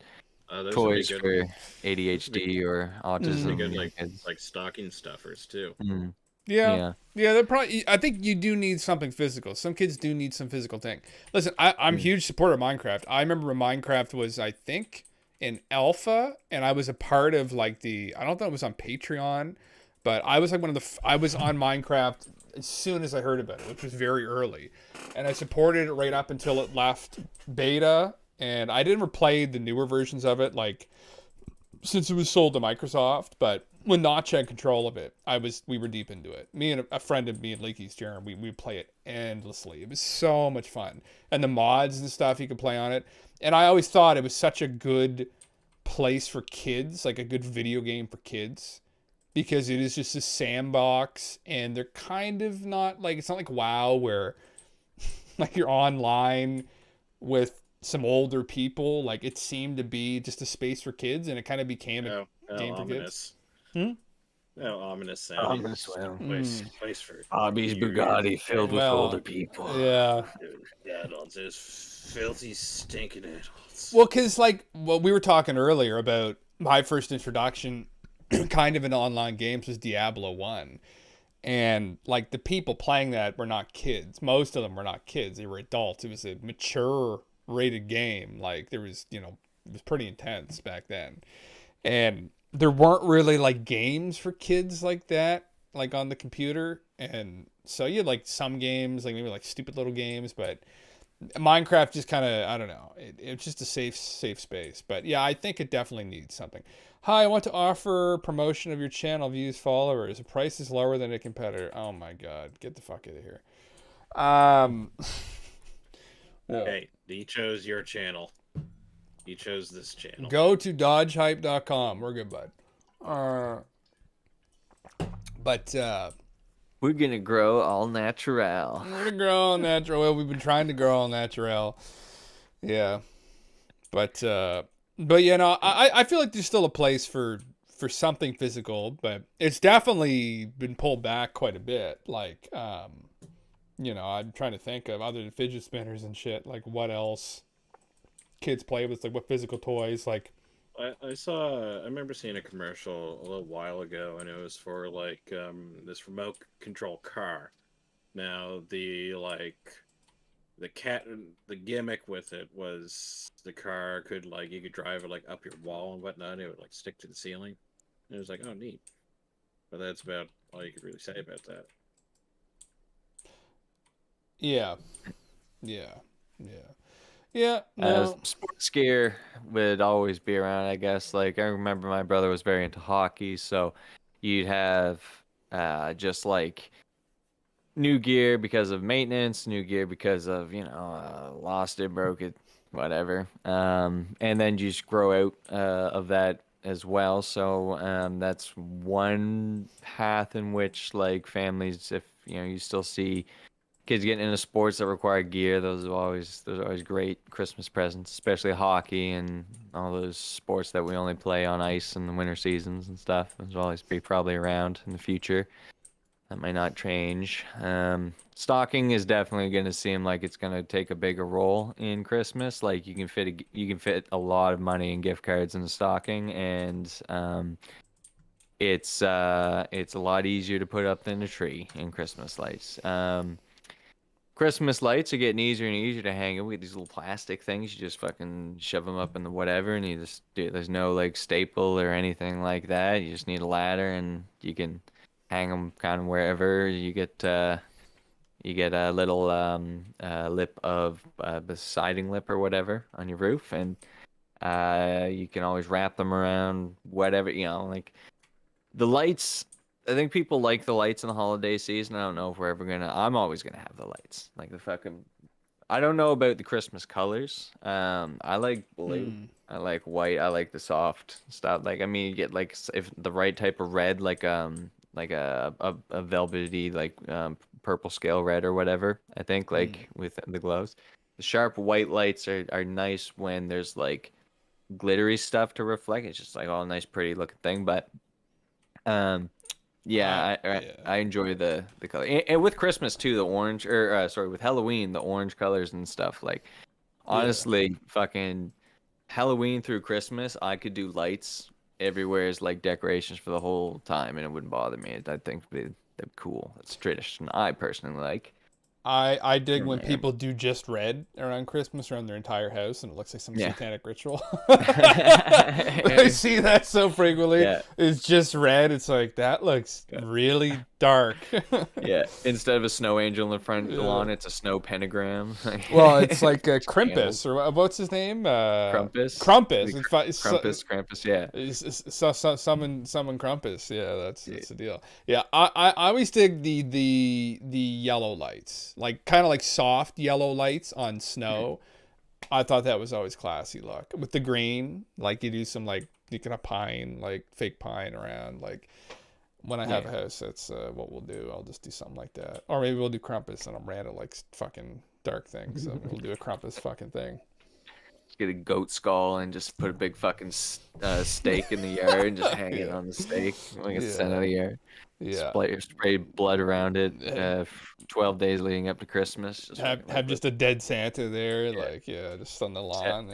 S4: Those would be
S2: toys
S4: good.
S2: for
S4: Those would be,
S2: ADHD or
S4: those would be
S2: autism
S4: good,
S2: in kids.
S4: like stocking stuffers too.
S2: Mm,
S1: Yeah.
S2: yeah.
S1: Yeah, they're probably. I think you do need something physical. Some kids do need some physical thing. Listen, I'm a huge supporter of Minecraft. I remember when Minecraft was, I think, in alpha, and I was a part of like the. I don't know if it was on Patreon, but I was like one of the. I was on Minecraft as soon as I heard about it, which was very early, and I supported it right up until it left beta. And I didn't ever play the newer versions of it, like since it was sold to Microsoft, but when Notch had control of it, we were deep into it. Me and a friend of me and Leaky's Jeremy, we play it endlessly. It was so much fun. And the mods and stuff you could play on it. And I always thought it was such a good place for kids, like a good video game for kids. Because it is just a sandbox and they're kind of not like it's not like WoW where like you're online with some older people. Like it seemed to be just a space for kids and it kind of became a game for kids.
S4: Ominous. No, ominous sound.
S2: Ominous, well.
S4: Place for
S2: Hobbies Bugatti filled with
S1: Well,
S2: older people.
S1: Yeah.
S4: adults. There's filthy, stinking adults.
S1: Well, because like what we were talking earlier about my first introduction kind of in online games was Diablo 1. And like the people playing that were not kids. Most of them were not kids. They were adults. It was a mature rated game. Like there was, it was pretty intense back then. And there weren't really like games for kids like that, like on the computer. And so you had like some games, like maybe like stupid little games, but Minecraft just kind of, I don't know. It's just a safe space. But yeah, I think it definitely needs something. Hi, I want to offer promotion of your channel, views, followers. The price is lower than a competitor. Oh my God, get the fuck out of here.
S4: Hey, he chose your channel. He chose this channel.
S1: Go to dodgehype.com. We're good, bud. But
S2: We're gonna grow all natural.
S1: we're gonna grow all natural. Well, we've been trying to grow all natural. Yeah. But yeah, no, I feel like there's still a place for something physical, but it's definitely been pulled back quite a bit. Like, I'm trying to think of other than fidget spinners and shit. Like, what else kids play with? Like, what physical toys? Like,
S4: I remember seeing a commercial a little while ago, and it was for like this remote control car. Now the gimmick with it was the car could like you could drive it like up your wall and whatnot. And it would like stick to the ceiling. And it was like, oh, neat. But that's about all you could really say about that.
S1: yeah. No.
S2: Sports gear would always be around, I guess. Like I remember my brother was very into hockey, so you'd have just like new gear because of maintenance, new gear because of lost it, broke it, whatever. And then you just grow out of that as well. So that's one path in which like families, if you still see kids getting into sports that require gear, those are always great Christmas presents, especially hockey and all those sports that we only play on ice in the winter seasons and stuff. Those will always be probably around in the future. That might not change. Stocking is definitely going to seem like it's going to take a bigger role in Christmas. Like you can fit a lot of money in gift cards in the stocking, and it's a lot easier to put up than a tree in Christmas lights. Christmas lights are getting easier and easier to hang up. We get these little plastic things. You just fucking shove them up in the whatever, and you just do. There's no like staple or anything like that. You just need a ladder, and you can hang them kind of wherever. You get a little lip of the siding lip or whatever on your roof, and you can always wrap them around whatever, like the lights. I think people like the lights in the holiday season. I don't know if we're ever gonna. I'm always gonna have the lights, like the fucking. I don't know about the Christmas colors. I like blue. I like white. I like the soft stuff. Like, I mean, you get like if the right type of red, like a velvety like purple scale red or whatever. I think like with the glows. The sharp white lights are nice when there's like glittery stuff to reflect. It's just like all nice, pretty looking thing. But yeah, I enjoy the color, and with Christmas too, the orange, or sorry, with Halloween, the orange colors and stuff. Like, honestly, fucking Halloween through Christmas, I could do lights everywhere as like decorations for the whole time, and it wouldn't bother me. I think they're cool. It's a tradition I personally like.
S1: I dig
S2: Oh,
S1: when
S2: man.
S1: people do just red around Christmas around their entire house, and it looks like some satanic ritual.
S2: Yeah.
S1: I see that so frequently.
S2: Yeah.
S1: It's just red. It's like, that looks really dark.
S2: Yeah, instead of a snow angel in the front lawn, it's a snow pentagram.
S1: Well, it's like a Krampus, or what's his name?
S2: Krampus.
S1: Krampus.
S2: Krampus, yeah.
S1: Summon Krampus. Yeah, that's the deal. Yeah, I always dig the yellow lights, like kind of like soft yellow lights on snow. I thought that was always classy look. With the green, like you do some like you can have pine, like fake pine around. Like when I have a house, that's what we'll do. I'll just do something like that, or maybe we'll do Krampus and I'm random like fucking dark things. So we'll do a Krampus fucking thing.
S2: Just get a goat skull and just put a big fucking stake in the yard and just hang it on the stake like a center of the yard.
S1: Yeah.
S2: Spray blood around it. 12 days leading up to Christmas. Just
S1: Have just a dead Santa there, like just on the lawn.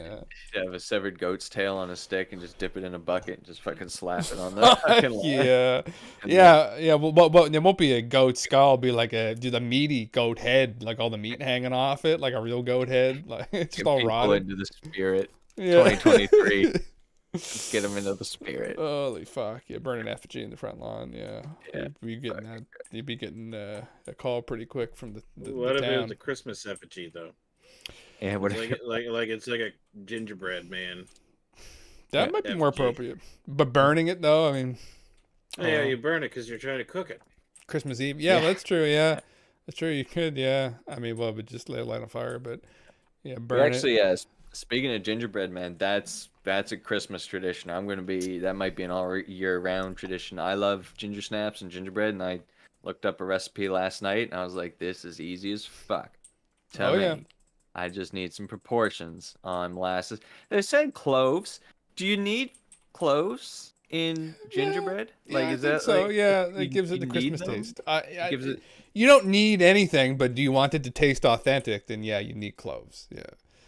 S2: have a severed goat's tail on a stick and just dip it in a bucket and just fucking slap it on the fucking lawn.
S1: Yeah. Well, but it won't be a goat skull. It'll be like do the meaty goat head, like all the meat hanging off it, like a real goat head. Like it's just all
S2: People
S1: rotted.
S2: into the spirit.
S1: Yeah.
S2: 2023. Let's get them into the spirit.
S1: Holy fuck! Yeah, burn an effigy in the front lawn. Yeah. You'd be getting a call pretty quick from the
S4: What
S1: town.
S4: about the Christmas effigy though?
S2: Yeah, what
S4: Like it's like a gingerbread man.
S1: That might be more
S4: effigy.
S1: appropriate. But burning it though, I mean.
S4: Yeah, you burn it because you're trying to cook it.
S1: Christmas Eve. Yeah, that's true. Yeah, that's true. You could. Yeah. I mean, well, but just light on fire. But yeah, burn it.
S2: Speaking of gingerbread man, that's a Christmas tradition. That might be an all year round tradition. I love ginger snaps and gingerbread, and I looked up a recipe last night and I was like, this is easy as fuck. Tell me. I just need some proportions on molasses. They said cloves. Do you need cloves in gingerbread?
S1: I think so. It gives it the Christmas taste.
S2: Gives it.
S1: You don't need anything, but do you want it to taste authentic? Then yeah, you need cloves. Yeah.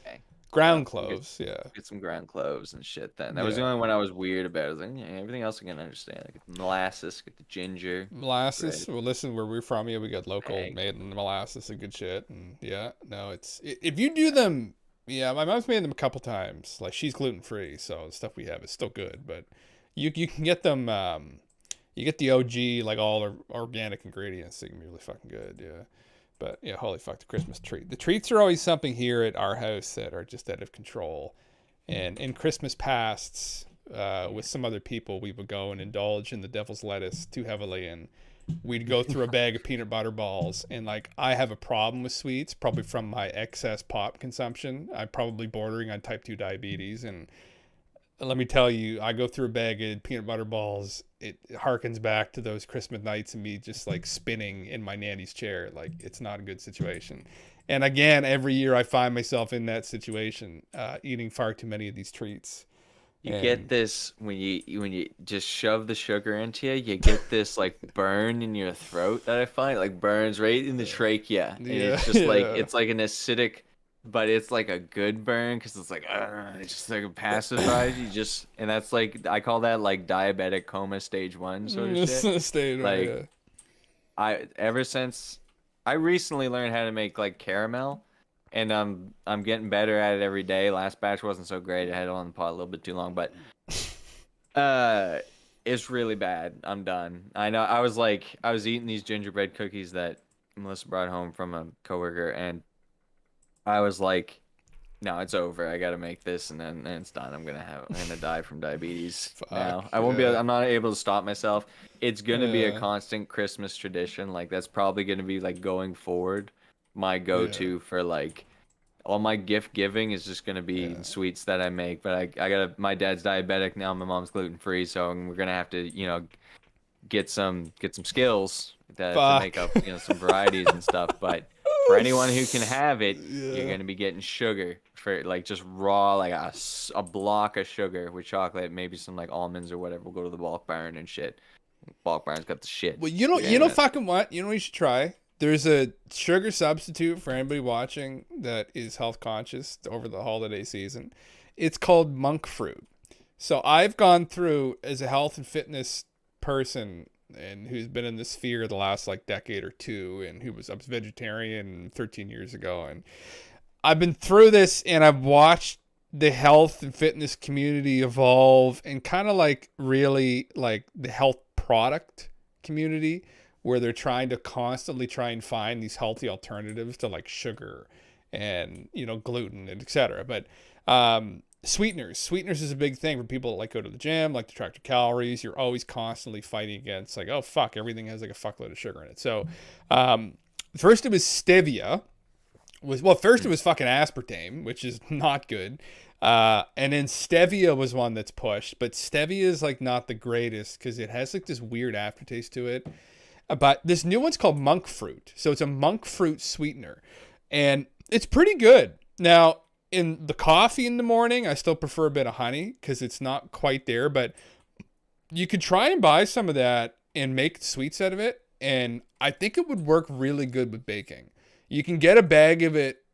S2: Okay.
S1: Ground cloves,
S2: Get some ground cloves and shit. Then that was the only one I was weird about. I was like, everything else I can understand. Like molasses, get the ginger.
S1: Molasses.
S2: bread.
S1: Well, listen, where we're from, we got local made molasses and good shit. And if you do them, my mom's made them a couple times. Like she's gluten free, so the stuff we have is still good. But you can get them. You get the OG, like all organic ingredients. They can be really fucking good. Yeah. But yeah, holy fuck, the Christmas treat. The treats are always something here at our house that are just out of control. And in Christmas pasts, with some other people, we would go and indulge in the devil's lettuce too heavily, and we'd go through a bag of peanut butter balls. And like, I have a problem with sweets, probably from my excess pop consumption. I'm probably bordering on type 2 diabetes, and let me tell you, I go through a bag of peanut butter balls. It harkens back to those Christmas nights and me just like spinning in my nanny's chair. Like, it's not a good situation. And again, every year I find myself in that situation, eating far too many of these treats.
S2: You get this when you just shove the sugar into you. You get this like burn in your throat that I find like burns right in the trachea. And it's just like it's like an acidic. But it's like a good burn because it's like it just like pacifies you. And that's like I call that like diabetic coma stage 1 sort of shit.
S1: Stayed
S2: Like
S1: right,
S2: I ever since I recently learned how to make like caramel, and I'm getting better at it every day. Last batch wasn't so great. I had it on the pot a little bit too long, but it's really bad. I'm done. I know. I was eating these gingerbread cookies that Melissa brought home from a coworker, and I was like, no, it's over. I gotta make this, and then it's done. I'm gonna die from diabetes now.
S1: Fuck,
S2: I won't be.
S1: yeah.
S2: I'm not able to stop myself. It's gonna be a
S1: Yeah.
S2: constant Christmas tradition. Like that's probably gonna be like going forward, my go-to for like all my gift giving is just gonna be
S1: Yeah.
S2: sweets that I make. But I gotta. My dad's diabetic now. My mom's gluten free, so we're gonna have to get some skills to make up
S1: Fuck.
S2: some varieties and stuff. But for anyone who can have it, you're
S1: Yeah.
S2: gonna be getting sugar for like just raw, like a block of sugar with chocolate, maybe some like almonds or whatever. We'll go to the Bulk Barn and shit. Bulk Barn's got the shit.
S1: Well, you know,
S2: Yeah,
S1: you know,
S2: man.
S1: fucking what? You know what you should try? There's a sugar substitute for anybody watching that is health conscious over the holiday season. It's called monk fruit. So I've gone through as a health and fitness person and who's been in this sphere the last like decade or two, and I was vegetarian 13 years ago, and I've been through this, and I've watched the health and fitness community evolve, and kind of like really like the health product community where they're trying to constantly try and find these healthy alternatives to like sugar and gluten and etc. But sweeteners is a big thing for people that like go to the gym, like to track their calories. You're always constantly fighting against like, oh fuck, everything has like a fuckload of sugar in it. So first it was stevia. First it was fucking aspartame, which is not good. And then stevia was one that's pushed, but stevia is like not the greatest because it has like this weird aftertaste to it. But this new one's called monk fruit. So it's a monk fruit sweetener, and it's pretty good. Now, in the coffee in the morning, I still prefer a bit of honey because it's not quite there, but you could try and buy some of that and make sweets out of it. And I think it would work really good with baking. You can get a bag of it,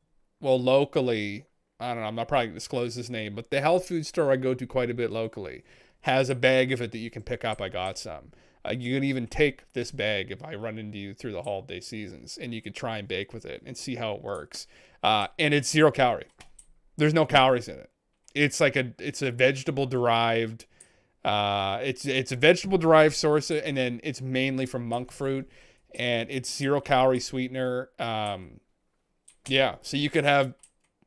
S1: locally. I don't know, I'm not probably going to disclose his name, but the health food store I go to quite a bit locally has a bag of it that you can pick up. I got some. You can even take this bag if I run into you through the holiday seasons, and you could try and bake with it and see how it works. And it's 0 calorie. There's no calories in it. It's a vegetable derived. It's a vegetable derived source, and then it's mainly from monk fruit, and it's 0 calorie sweetener. Yeah, so you could have,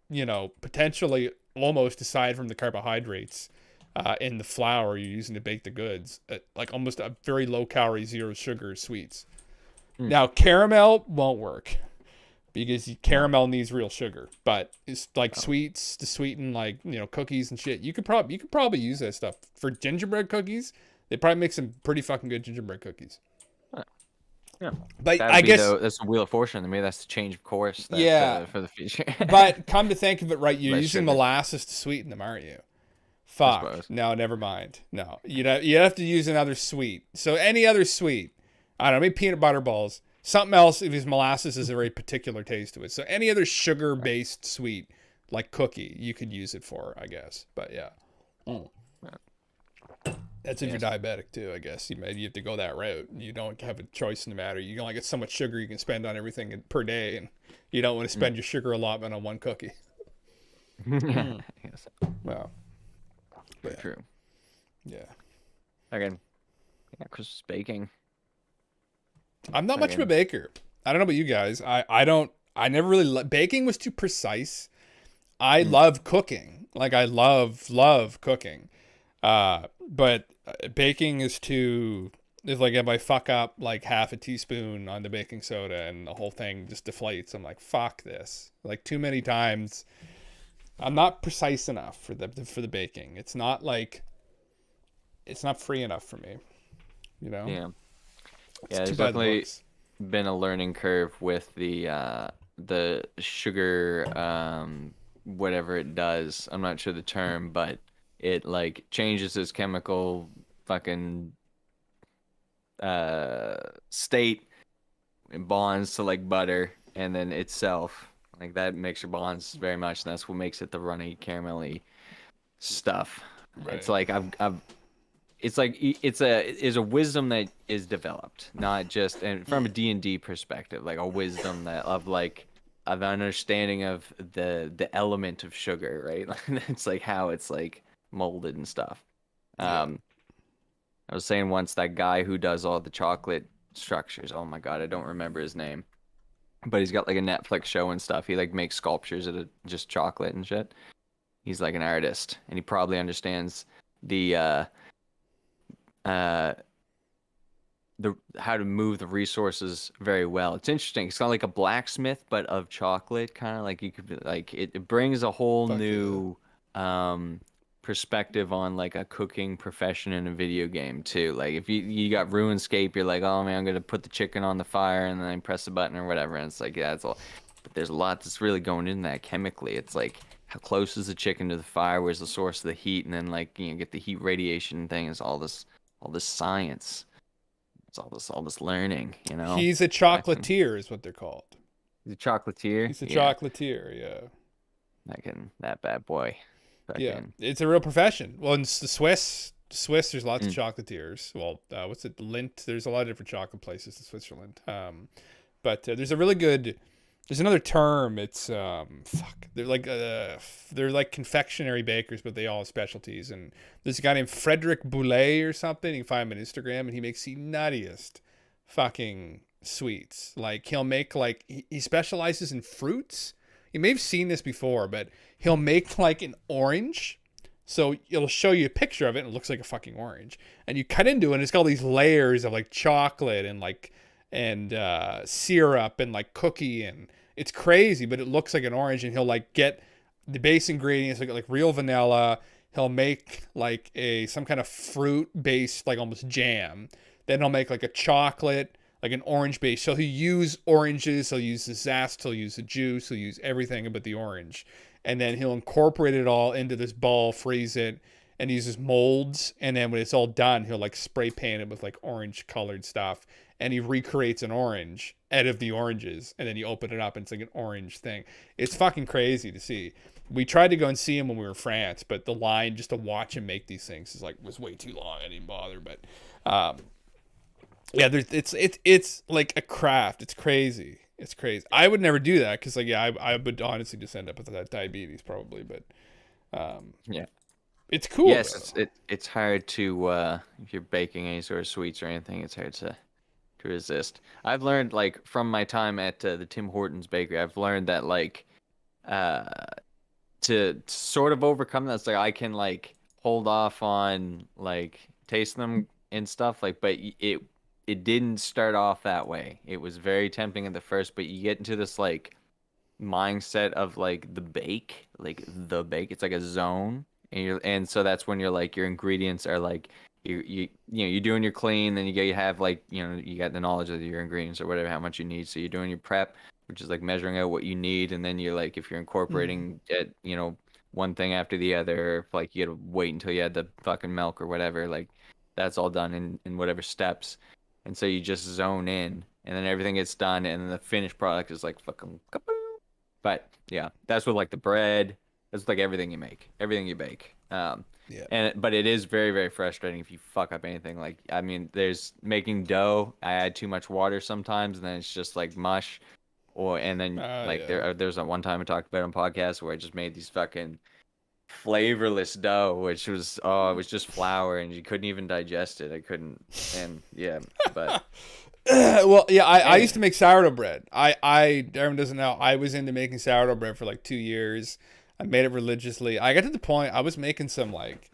S1: potentially almost aside from the carbohydrates in the flour you're using to bake the goods, like almost a very low calorie, 0 sugar sweets. Now caramel won't work because caramel needs real sugar, but it's like sweets to sweeten like cookies and shit. You could probably use that stuff for gingerbread cookies. They probably make some pretty fucking good gingerbread cookies.
S2: Yeah.
S1: But
S2: That'd
S1: I
S2: be
S1: guess
S2: that's the wheel of fortune. Maybe that's the change of course.
S1: Yeah.
S2: For the future.
S1: But come to think of it, right, you're
S2: Less
S1: using
S2: sugar.
S1: molasses to sweeten them, aren't you? Fuck.
S2: suppose.
S1: No, never mind. No, you'd have to use another sweet. So any other sweet, I don't know, maybe peanut butter balls, something else. Because molasses is a very particular taste to it. So any other sugar-based sweet, like cookie, you could use it for, I guess. But yeah, that's if you're diabetic too. I guess you have to go that route. You don't have a choice in the matter. You only get so much sugar you can spend on everything per day, and you don't want to spend your sugar allotment on one cookie.
S2: Yes.
S1: Wow.
S2: Very true.
S1: Yeah.
S2: Again, yeah, Christmas baking.
S1: I'm not much of a baker. I don't know about you guys. I never really baking was too precise. I love cooking. Like I love cooking. But baking is like if I fuck up like half a teaspoon on the baking soda and the whole thing just deflates, I'm like, fuck this. Like too many times I'm not precise enough for the baking. It's not free enough for me.
S2: Yeah. Yeah,
S1: It's
S2: there's
S1: too bad the
S2: definitely
S1: books.
S2: been a learning curve with the sugar, whatever it does. I'm not sure the term, but it like changes its chemical fucking state and bonds to like butter, and then itself like that makes your bonds very much, and that's what makes it the runny caramelly stuff.
S1: Right.
S2: It's like I've it's a wisdom that is developed, not just and from a D&D perspective, like a wisdom that of like of understanding of the element of sugar, right? It's like how it's like molded and stuff. I was saying once that guy who does all the chocolate structures, oh my God, I don't remember his name, but he's got like a Netflix show and stuff. He like makes sculptures out of just chocolate and shit. He's like an artist, and he probably understands the how to move the resources very well. It's interesting. It's kind of like a blacksmith, but of chocolate. Kind of like you could be like it brings a whole
S1: Fuck
S2: new perspective on like a cooking profession in a video game too. Like if you got RuneScape, you're like, oh man, I'm gonna put the chicken on the fire and then press the button or whatever, and it's like yeah, it's all. But there's a lot that's really going in that chemically. It's like how close is the chicken to the fire? Where's the source of the heat? And then like get the heat radiation thing. Is all this science. It's all this learning.
S1: He's a chocolatier, is what they're called.
S2: He's a chocolatier.
S1: He's a chocolatier, yeah.
S2: That bad boy.
S1: Yeah, it's a real profession. Well, in the Swiss, there's lots of chocolatiers. Well, what's it, Lindt? There's a lot of different chocolate places in Switzerland. But there's a really good. There's another term. It's They're like confectionery bakers, but they all have specialties. And there's a guy named Frederick Boulet or something. You can find him on Instagram, and he makes the nuttiest fucking sweets. Like he'll make like he specializes in fruits. You may have seen this before, but he'll make like an orange. So it'll show you a picture of it, and it looks like a fucking orange. And you cut into it, and it's got all these layers of like chocolate and syrup and like cookie, and it's crazy, but it looks like an orange. And he'll like get the base ingredients like real vanilla. He'll make like some kind of fruit based like almost jam. Then he'll make like a chocolate, like an orange base. So he'll use oranges, he'll use the zest, he'll use the juice, he'll use everything but the orange. And then he'll incorporate it all into this ball, freeze it, and he uses molds. And then when it's all done, he'll like spray paint it with like orange colored stuff. And he recreates an orange out of the oranges. And then you open it up and it's like an orange thing. It's fucking crazy to see. We tried to go and see him when we were in France, but the line just to watch him make these things was way too long. I didn't bother, but yeah, it's like a craft. It's crazy. It's crazy. I would never do that because I would honestly just end up with that diabetes probably. But
S2: yeah,
S1: it's cool.
S2: Yes, it's hard to if you're baking any sort of sweets or anything, it's hard to resist. I've learned like from my time at the Tim Hortons bakery, I've learned that like to sort of overcome that, it's like I can like hold off on like tasting them and stuff like, but it didn't start off that way. It was very tempting at the first, but you get into this like mindset of like the bake. It's like a zone, and so that's when you're like your ingredients are like you're doing your clean, then you have like you got the knowledge of your ingredients or whatever, how much you need. So you're doing your prep, which is like measuring out what you need, and then you're like if you're incorporating it, one thing after the other, like you gotta wait until you had the fucking milk or whatever, like that's all done in whatever steps. And so you just zone in, and then everything gets done, and then the finished product is like fucking kaboom. But yeah, that's with like the bread. That's like everything you make, everything you bake. But it is very, very frustrating if you fuck up anything. Like, I mean, there's making dough. I add too much water sometimes, and then it's just like mush. There's that one time I talked about on podcast where I just made these fucking flavorless dough, which was it was just flour, and you couldn't even digest it. I couldn't, and yeah, but
S1: well, yeah, I used to make sourdough bread. Darren doesn't know, I was into making sourdough bread for like 2 years. I made it religiously. I got to the point I was making some like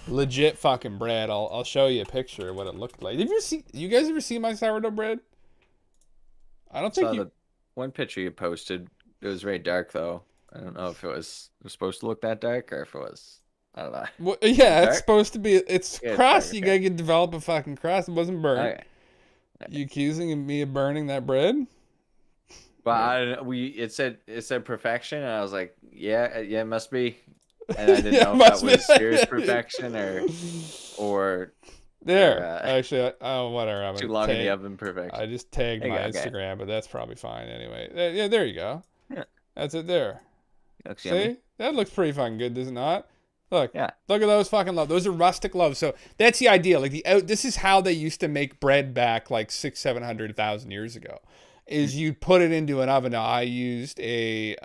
S1: legit fucking bread. I'll show you a picture of what it looked like. You guys ever seen my sourdough bread? I don't think
S2: the one picture you posted. It was very dark though. I don't know if it was supposed to look that dark or if it was, I don't know.
S1: Well, yeah,
S2: dark?
S1: It's supposed to be. It's crust.
S2: Dark,
S1: you gotta develop a fucking crust. It wasn't burnt.
S2: Okay.
S1: You accusing me of burning that bread?
S2: But it said perfection, and I was like, yeah, it must be. And I didn't know if that was serious perfection or
S1: there. Actually, whatever. I'm
S2: too long in the oven perfection.
S1: I just tagged my Instagram, but that's probably fine anyway. Yeah, there you go.
S2: Yeah.
S1: That's it there.
S2: Looks
S1: See?
S2: yummy.
S1: That looks pretty fucking good, does it not? Look,
S2: Yeah.
S1: look at those fucking loaves. Those are rustic loaves. So that's the idea. Like this is how they used to make bread back like 600,000-700,000 years ago. Is you put it into an oven. Now, I used a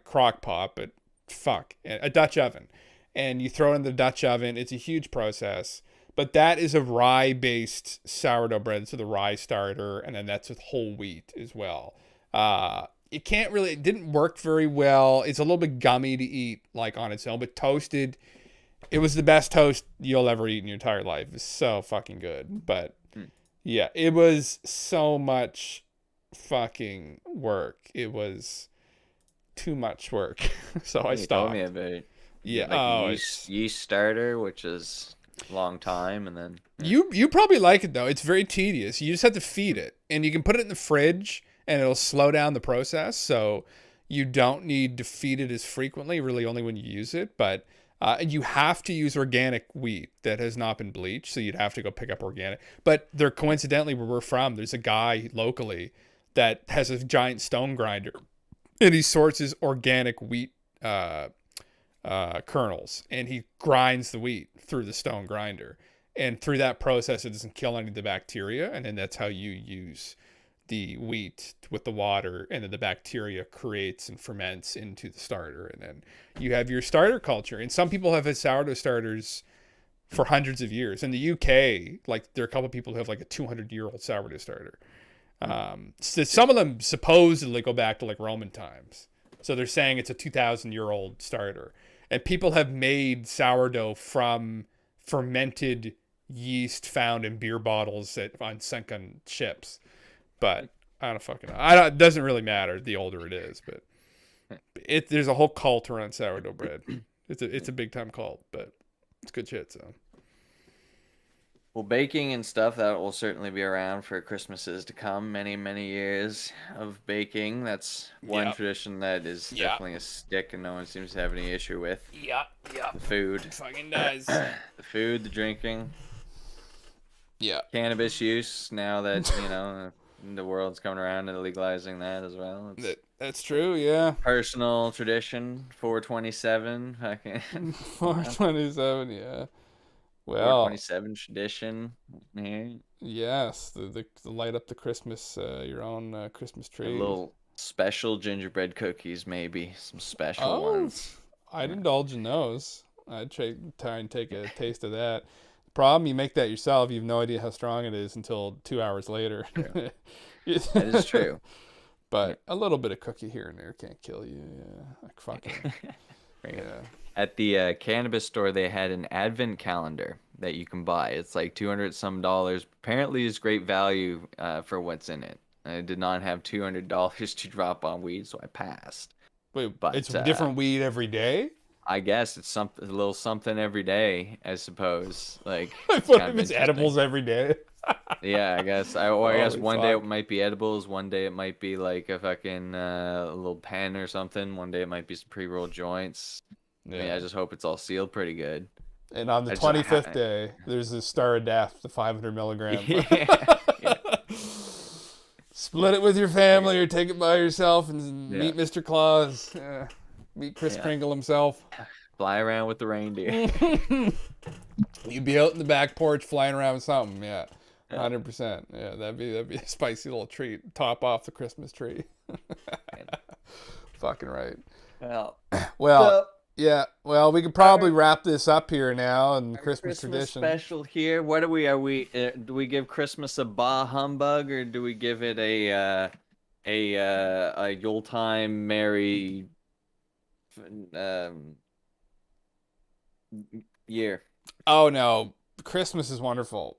S1: crock pot, but a Dutch oven, and you throw it in the Dutch oven. It's a huge process, but that is a rye-based sourdough bread. So the rye starter, and then that's with whole wheat as well. It didn't work very well. It's a little bit gummy to eat like on its own, but toasted, it was the best toast you'll ever eat in your entire life. It's so fucking good. But yeah, it was so much fucking work. It was too much work. So I
S2: You told
S1: stopped.
S2: me about
S1: Yeah.
S2: like yeast starter, which is a long time, and then
S1: You probably like it though. It's very tedious. You just have to feed it, and you can put it in the fridge, and it'll slow down the process. So you don't need to feed it as frequently, really only when you use it. But you have to use organic wheat that has not been bleached. So you'd have to go pick up organic. But there, coincidentally, where we're from, there's a guy locally that has a giant stone grinder, and he sorts his organic wheat kernels, and he grinds the wheat through the stone grinder. And through that process, it doesn't kill any of the bacteria. And then that's how you use the wheat with the water, and then the bacteria creates and ferments into the starter. And then you have your starter culture. And some people have had sourdough starters for hundreds of years. In the UK, like there are a couple of people who have like a 200-year-old sourdough starter. So some of them supposedly go back to like Roman times. So they're saying it's a 2,000-year-old starter. And people have made sourdough from fermented yeast found in beer bottles on sunken ships. But I don't fucking know. It doesn't really matter the older it is, but there's a whole cult around sourdough bread. It's a big time cult, but it's good shit. So
S2: well, baking and stuff that will certainly be around for Christmases to come. Many, many years of baking. That's one
S1: Yep.
S2: tradition that is
S1: Yep.
S2: definitely a stick, and no one seems to have any issue with.
S1: yeah,
S2: The food,
S1: fucking does.
S2: the food, the drinking,
S1: Yeah,
S2: cannabis use. Now that the world's coming around and legalizing that as well. It's
S1: that's true. Yeah,
S2: personal tradition. 427. Fucking
S1: 427. Yeah. Well,
S2: 427 tradition. Yeah.
S1: yes, the light up the Christmas, your own Christmas
S2: A
S1: tree.
S2: little special gingerbread cookies, maybe some special
S1: Oh,
S2: ones.
S1: I'd indulge in those. I'd try and take a taste of that. Problem, you make that yourself. You have no idea how strong it is until 2 hours later.
S2: That is true.
S1: But a little bit of cookie here and there can't kill you. Yeah, like fucking. Yeah.
S2: At the cannabis store, they had an advent calendar that you can buy. It's like $200 some. Apparently, it's great value for what's in it. I did not have $200 to drop on weed, so I passed.
S1: Wait,
S2: But,
S1: it's different weed every day.
S2: I guess it's a little something every day, I suppose. Like
S1: What
S2: it's
S1: if
S2: kind of
S1: it's
S2: interesting.
S1: edibles every day?
S2: Yeah, I guess. I guess
S1: Holy
S2: one day it
S1: fuck.
S2: might be edibles. One day it might be like a fucking a little pen or something. One day it might be some pre-rolled joints. I mean, I just hope it's all sealed pretty good.
S1: And on the
S2: I just-
S1: 25th day, there's the Star of Death, the 500 milligram.
S2: Yeah.
S1: Split it with your family or take it by yourself and
S2: Yeah.
S1: meet Mr. Claus. Yeah. Meet Kris
S2: Yeah.
S1: Kringle himself.
S2: Fly around with the reindeer.
S1: You'd be out in the back porch flying around with something. Yeah. 100%. Yeah, that'd be a spicy little treat. Top off the Christmas tree. Fucking right.
S2: Well,
S1: Well, yeah. Well, we could probably wrap this up here now and Christmas
S2: Christmas
S1: tradition.
S2: special here. What are we? Do we give Christmas a bah humbug, or do we give it a Yuletime merry year?
S1: Oh no, Christmas is wonderful.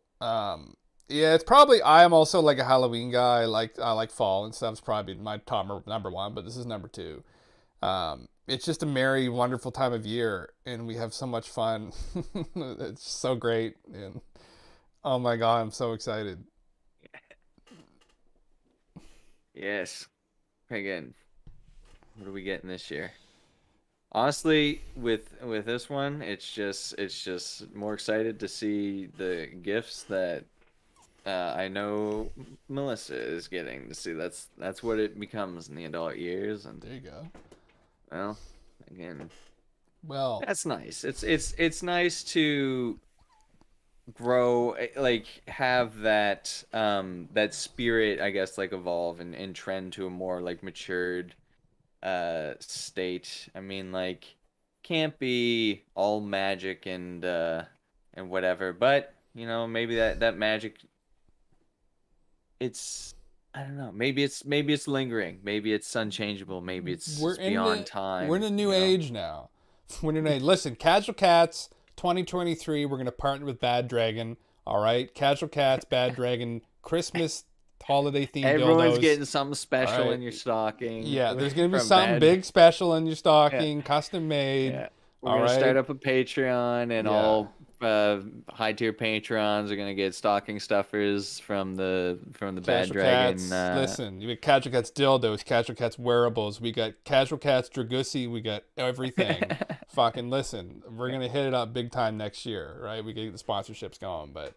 S1: Yeah, it's probably I am also like a Halloween guy. I like fall and stuff. It's probably my top number one, but this is number two. It's just a merry, wonderful time of year, and we have so much fun. It's so great, and oh my god, I'm so excited.
S2: Yes. Again, what are we getting this year? Honestly, with this one, it's just more excited to see the gifts that I know Melissa is getting to see. That's what it becomes in the adult years, and
S1: There you go.
S2: well, again,
S1: Well,
S2: That's nice. It's nice to grow, like have that spirit, I guess, like evolve and trend to a more like matured state. I mean, like can't be all magic and whatever, but you know, maybe that magic, it's, I don't know, maybe it's lingering, maybe it's unchangeable, maybe it's beyond time,
S1: we're in a new
S2: you know?
S1: age now. We're in a new age. Listen, Casual Cats 2023, we're gonna partner with Bad Dragon. All right, Casual Cats, Bad Dragon, Christmas holiday themed
S2: Everyone's
S1: dildos.
S2: getting something special
S1: Alright.
S2: in your stocking.
S1: Yeah, there's gonna be
S2: from
S1: something
S2: Bad.
S1: big special in your stocking, custom made.
S2: Yeah. We're
S1: All
S2: gonna
S1: right.
S2: start up a Patreon, and
S1: Yeah.
S2: all high tier patrons are gonna get stocking stuffers from the Bad
S1: Casual
S2: Dragon.
S1: Cats, listen, you got Casual Cats dildos, Casual Cats wearables, we got Casual Cats Dragusi, we got everything. Fucking listen, we're gonna hit it up big time next year, right? We get the sponsorships going, but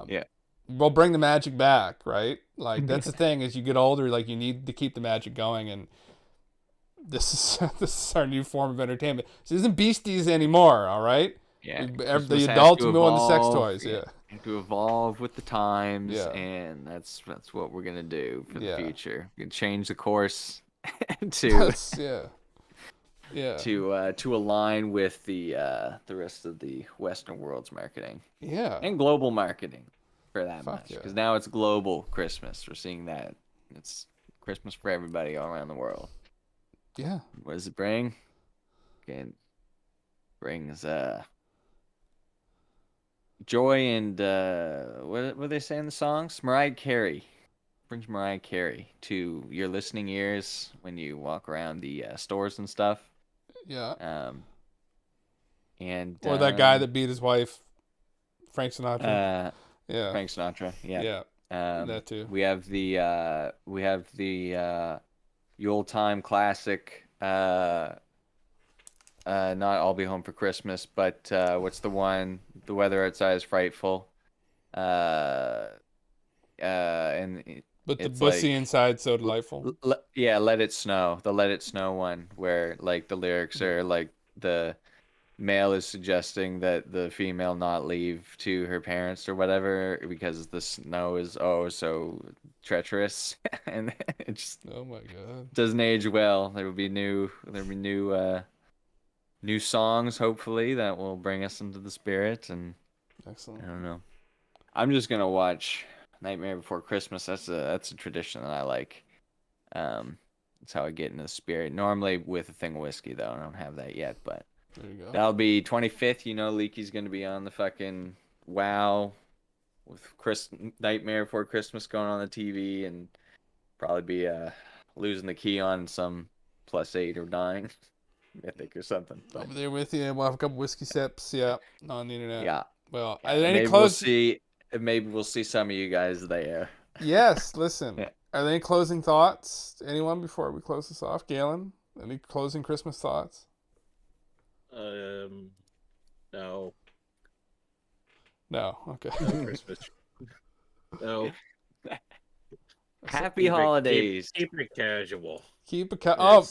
S2: Yeah.
S1: we'll bring the magic back, right? Like that's the thing, as you get older, like you need to keep the magic going, and this is this is our new form of entertainment. This isn't Beasties anymore, all right?
S2: Yeah.
S1: The
S2: Christmas has
S1: adults
S2: to
S1: move on to sex
S2: evolve,
S1: toys, yeah.
S2: have to evolve with the times,
S1: Yeah.
S2: and that's what we're gonna do for
S1: Yeah.
S2: the future. We can change the course to
S1: That's, yeah. Yeah.
S2: to align with the rest of the Western world's marketing
S1: Yeah.
S2: and global marketing, for that
S1: Fuck
S2: much.
S1: yeah.
S2: Because now it's global Christmas. We're seeing that it's Christmas for everybody all around the world.
S1: Yeah.
S2: What does it bring? It brings joy and what do they say in the songs? Mariah Carey. Brings Mariah Carey to your listening ears when you walk around the stores and stuff.
S1: Yeah.
S2: And
S1: Or that guy that beat his wife, Frank Sinatra. Yeah.
S2: Frank Sinatra. Yeah.
S1: Yeah. That too.
S2: We have the old time classic. Not I'll Be Home for Christmas, but what's the one? The weather outside is frightful. And
S1: But the
S2: it's
S1: pussy
S2: like-
S1: inside so delightful.
S2: yeah, Let It Snow. The Let It Snow one, where like the lyrics are like the male is suggesting that the female not leave to her parents or whatever because the snow is so treacherous, and it just
S1: Oh my god.
S2: doesn't age well. There'll be new songs hopefully that will bring us into the spirit, and I
S1: Excellent.
S2: don't know. I'm just gonna watch Nightmare Before Christmas. That's a tradition that I like. That's how I get into the spirit. Normally with a thing of whiskey though. I don't have that yet, but
S1: There you go.
S2: that'll be 25th. You know, Leaky's gonna be on the fucking WoW with Nightmare Before Christmas going on the TV, and probably be losing the key on some +8 or dying mythic or something.
S1: I'll
S2: But,
S1: be there with you. We'll have a couple whiskey sips. Yeah. On the internet.
S2: yeah.
S1: Well, are there any
S2: Maybe
S1: close?
S2: maybe we'll see some of you guys there.
S1: Yes. Listen.
S2: Yeah.
S1: Are there any closing thoughts? Anyone before we close this off? Galen? Any closing Christmas thoughts?
S4: No,
S1: No. Okay.
S4: no Christmas. No.
S2: Happy
S4: Keep it-
S2: holidays.
S4: Keep it casual.
S1: Oh,
S4: Yes.